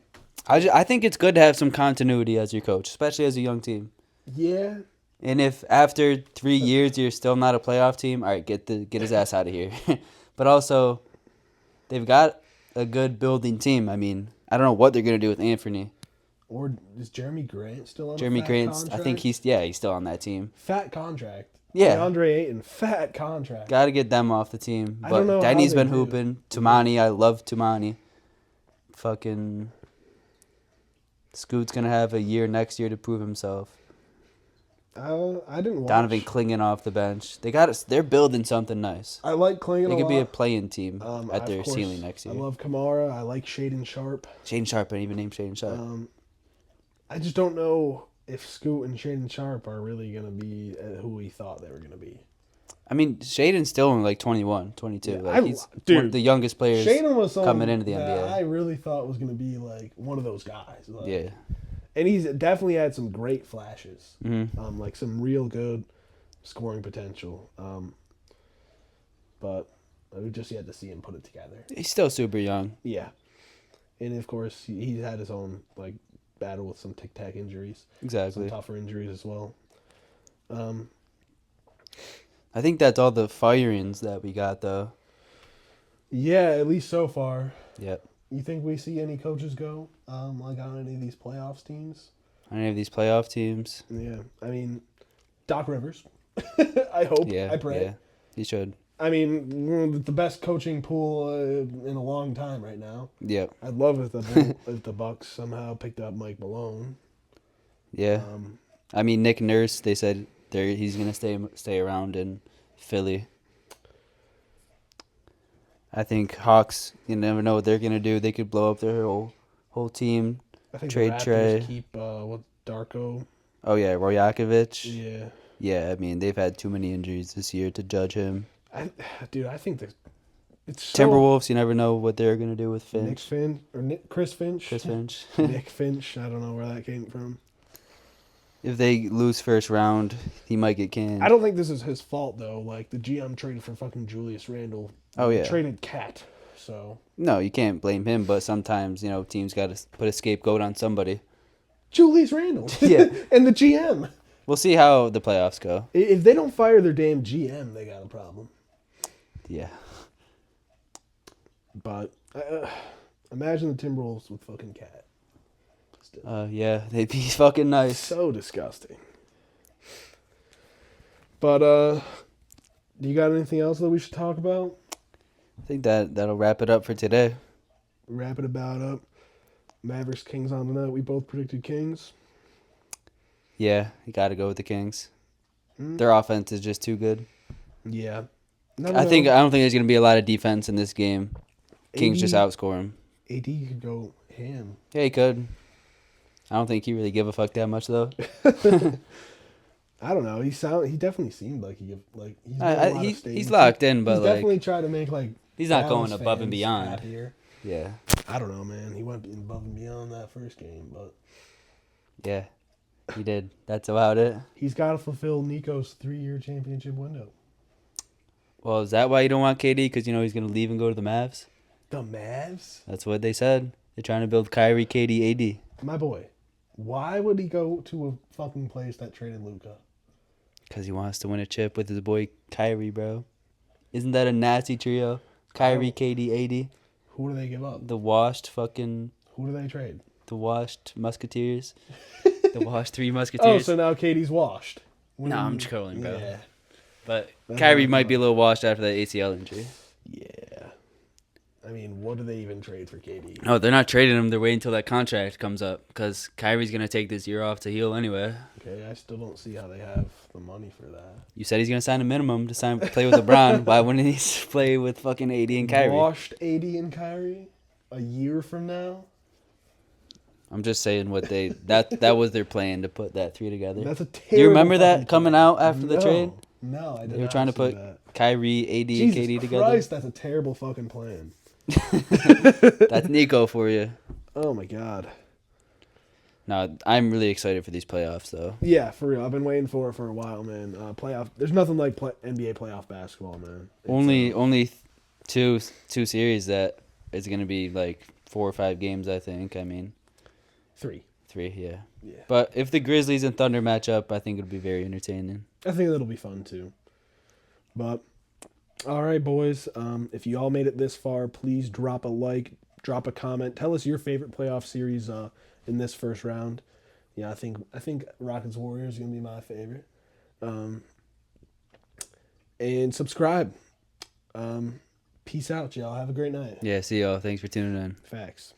I think it's good to have some continuity as your coach, especially as a young team. Yeah. And if after 3 years you're still not a playoff team, all right, get his ass out of here. But also, they've got a good building team. I mean, I don't know what they're gonna do with Anthony. Or is Jeremy Grant still on Jeremy a fat Grant's. contract? I think he's still on that team. Fat contract. Yeah. DeAndre Ayton, fat contract. Got to get them off the team. I don't know But how Denny's they been do. hooping. Tumani, I love Tumani. Fucking Scoot's gonna have a year next year to prove himself. I didn't watch. Donovan Clingan off the bench. They're building something nice. I like Klingon They a could be a lot. playing team at Of their course, ceiling next year. I love Kamara. I like Shaden Sharp. Shaden Sharp, I didn't even name Shaden Sharp. I just don't know if Scoot and Shaden Sharp are really going to be who we thought they were going to be. I mean, Shaden's still only like 21, 22. Yeah, Like he's one of the youngest players. Shaden was someone coming into the that NBA. I really thought was going to be like one of those guys. Like, Yeah. and he's definitely had some great flashes, Mm-hmm. like some real good scoring potential. But we just yet to see him put it together. He's still super young. Yeah, and of course he's had his own like battle with some tic tac injuries, Exactly. some tougher injuries as well. I think that's all the firings that we got, though. Yeah, at least so far. Yep. You think we see any coaches go like on any of these playoffs teams? Any of these playoff teams? Yeah, I mean, Doc Rivers. I hope. Yeah, I pray. yeah. He should. I mean, we're the best coaching pool in a long time right now. Yep. I'd love if the Bucks somehow picked up Mike Malone. Yeah. I mean, Nick Nurse, they said he's going to stay around in Philly. I think Hawks, you never know what they're going to do. They could blow up their whole team. I think Trade the Raptors Trey. keep Darko. Oh, yeah, Rojakovic. Yeah. Yeah, I mean, they've had too many injuries this year to judge him. I think that it's so Timberwolves, you never know what they're going to do with Finch. Chris Finch. Chris Finch. Nick Finch. I don't know where that came from. If they lose first round, he might get canned. I don't think this is his fault though. Like the GM traded for fucking Julius Randle. Oh, yeah. Traded Cat. So No, you can't blame him, but sometimes, teams got to put a scapegoat on somebody. Julius Randle. Yeah. And the GM. We'll see how the playoffs go. If they don't fire their damn GM, they got a problem. Yeah. But imagine the Timberwolves with fucking Cat. Yeah, they'd be fucking nice. So disgusting. But do you got anything else that we should talk about? I think that'll wrap it up for today. Wrap it about up. Mavericks Kings on tonight. We both predicted Kings. Yeah, you got to go with the Kings. Their offense is just too good. Yeah. I don't think there's going to be a lot of defense in this game. Kings just outscore them. AD could go ham. Yeah, he could. I don't think he really give a fuck that much though. I don't know. He definitely seemed like he's locked in, but he's definitely tried to make he's not Dallas going above and fans beyond. happier. Yeah. I don't know, man. He went above and beyond that first game, but yeah, he did. That's about it. He's got to fulfill Nico's 3-year championship window. Well, is that why you don't want KD? Because he's going to leave and go to the Mavs? The Mavs? That's what they said. They're trying to build Kyrie, KD, AD. My boy, why would he go to a fucking place that traded Luka? Because he wants to win a chip with his boy Kyrie, bro. Isn't that a nasty trio? Kyrie, KD, AD. Who do they give up? The washed fucking... Who do they trade? The washed Musketeers. The washed Three Musketeers. Oh, so now KD's washed. No, I'm trolling, bro. Yeah. But Kyrie might be a little washed after that ACL injury. Yeah. I mean, what do they even trade for KD? No, they're not trading him. They're waiting until that contract comes up because Kyrie's going to take this year off to heal anyway. Okay, I still don't see how they have the money for that. You said he's going to sign a minimum to play with LeBron. Why wouldn't he play with fucking AD and Kyrie? Washed AD and Kyrie a year from now? I'm just saying that was their plan to put that three together. That's a terrible. You remember that fucking coming plan. out after the trade? No, I didn't. They were trying to put Kyrie, AD, and KD together. Christ, that's a terrible fucking plan. That's Nico for you. Oh my god. No, I'm really excited for these playoffs, though. Yeah, for real. I've been waiting for it for a while, man. Playoff. There's nothing like NBA playoff basketball, man. Only two series that is going to be like 4 or 5 games, I think. I mean, 3, yeah. Yeah. But if the Grizzlies and Thunder match up, I think it'll be very entertaining. I think that'll be fun too. But all right, boys. If you all made it this far, please drop a like, drop a comment. Tell us your favorite playoff series in this first round. Yeah, I think Rockets Warriors is gonna be my favorite. And subscribe. Peace out, y'all. Have a great night. Yeah, see y'all. Thanks for tuning in. Facts.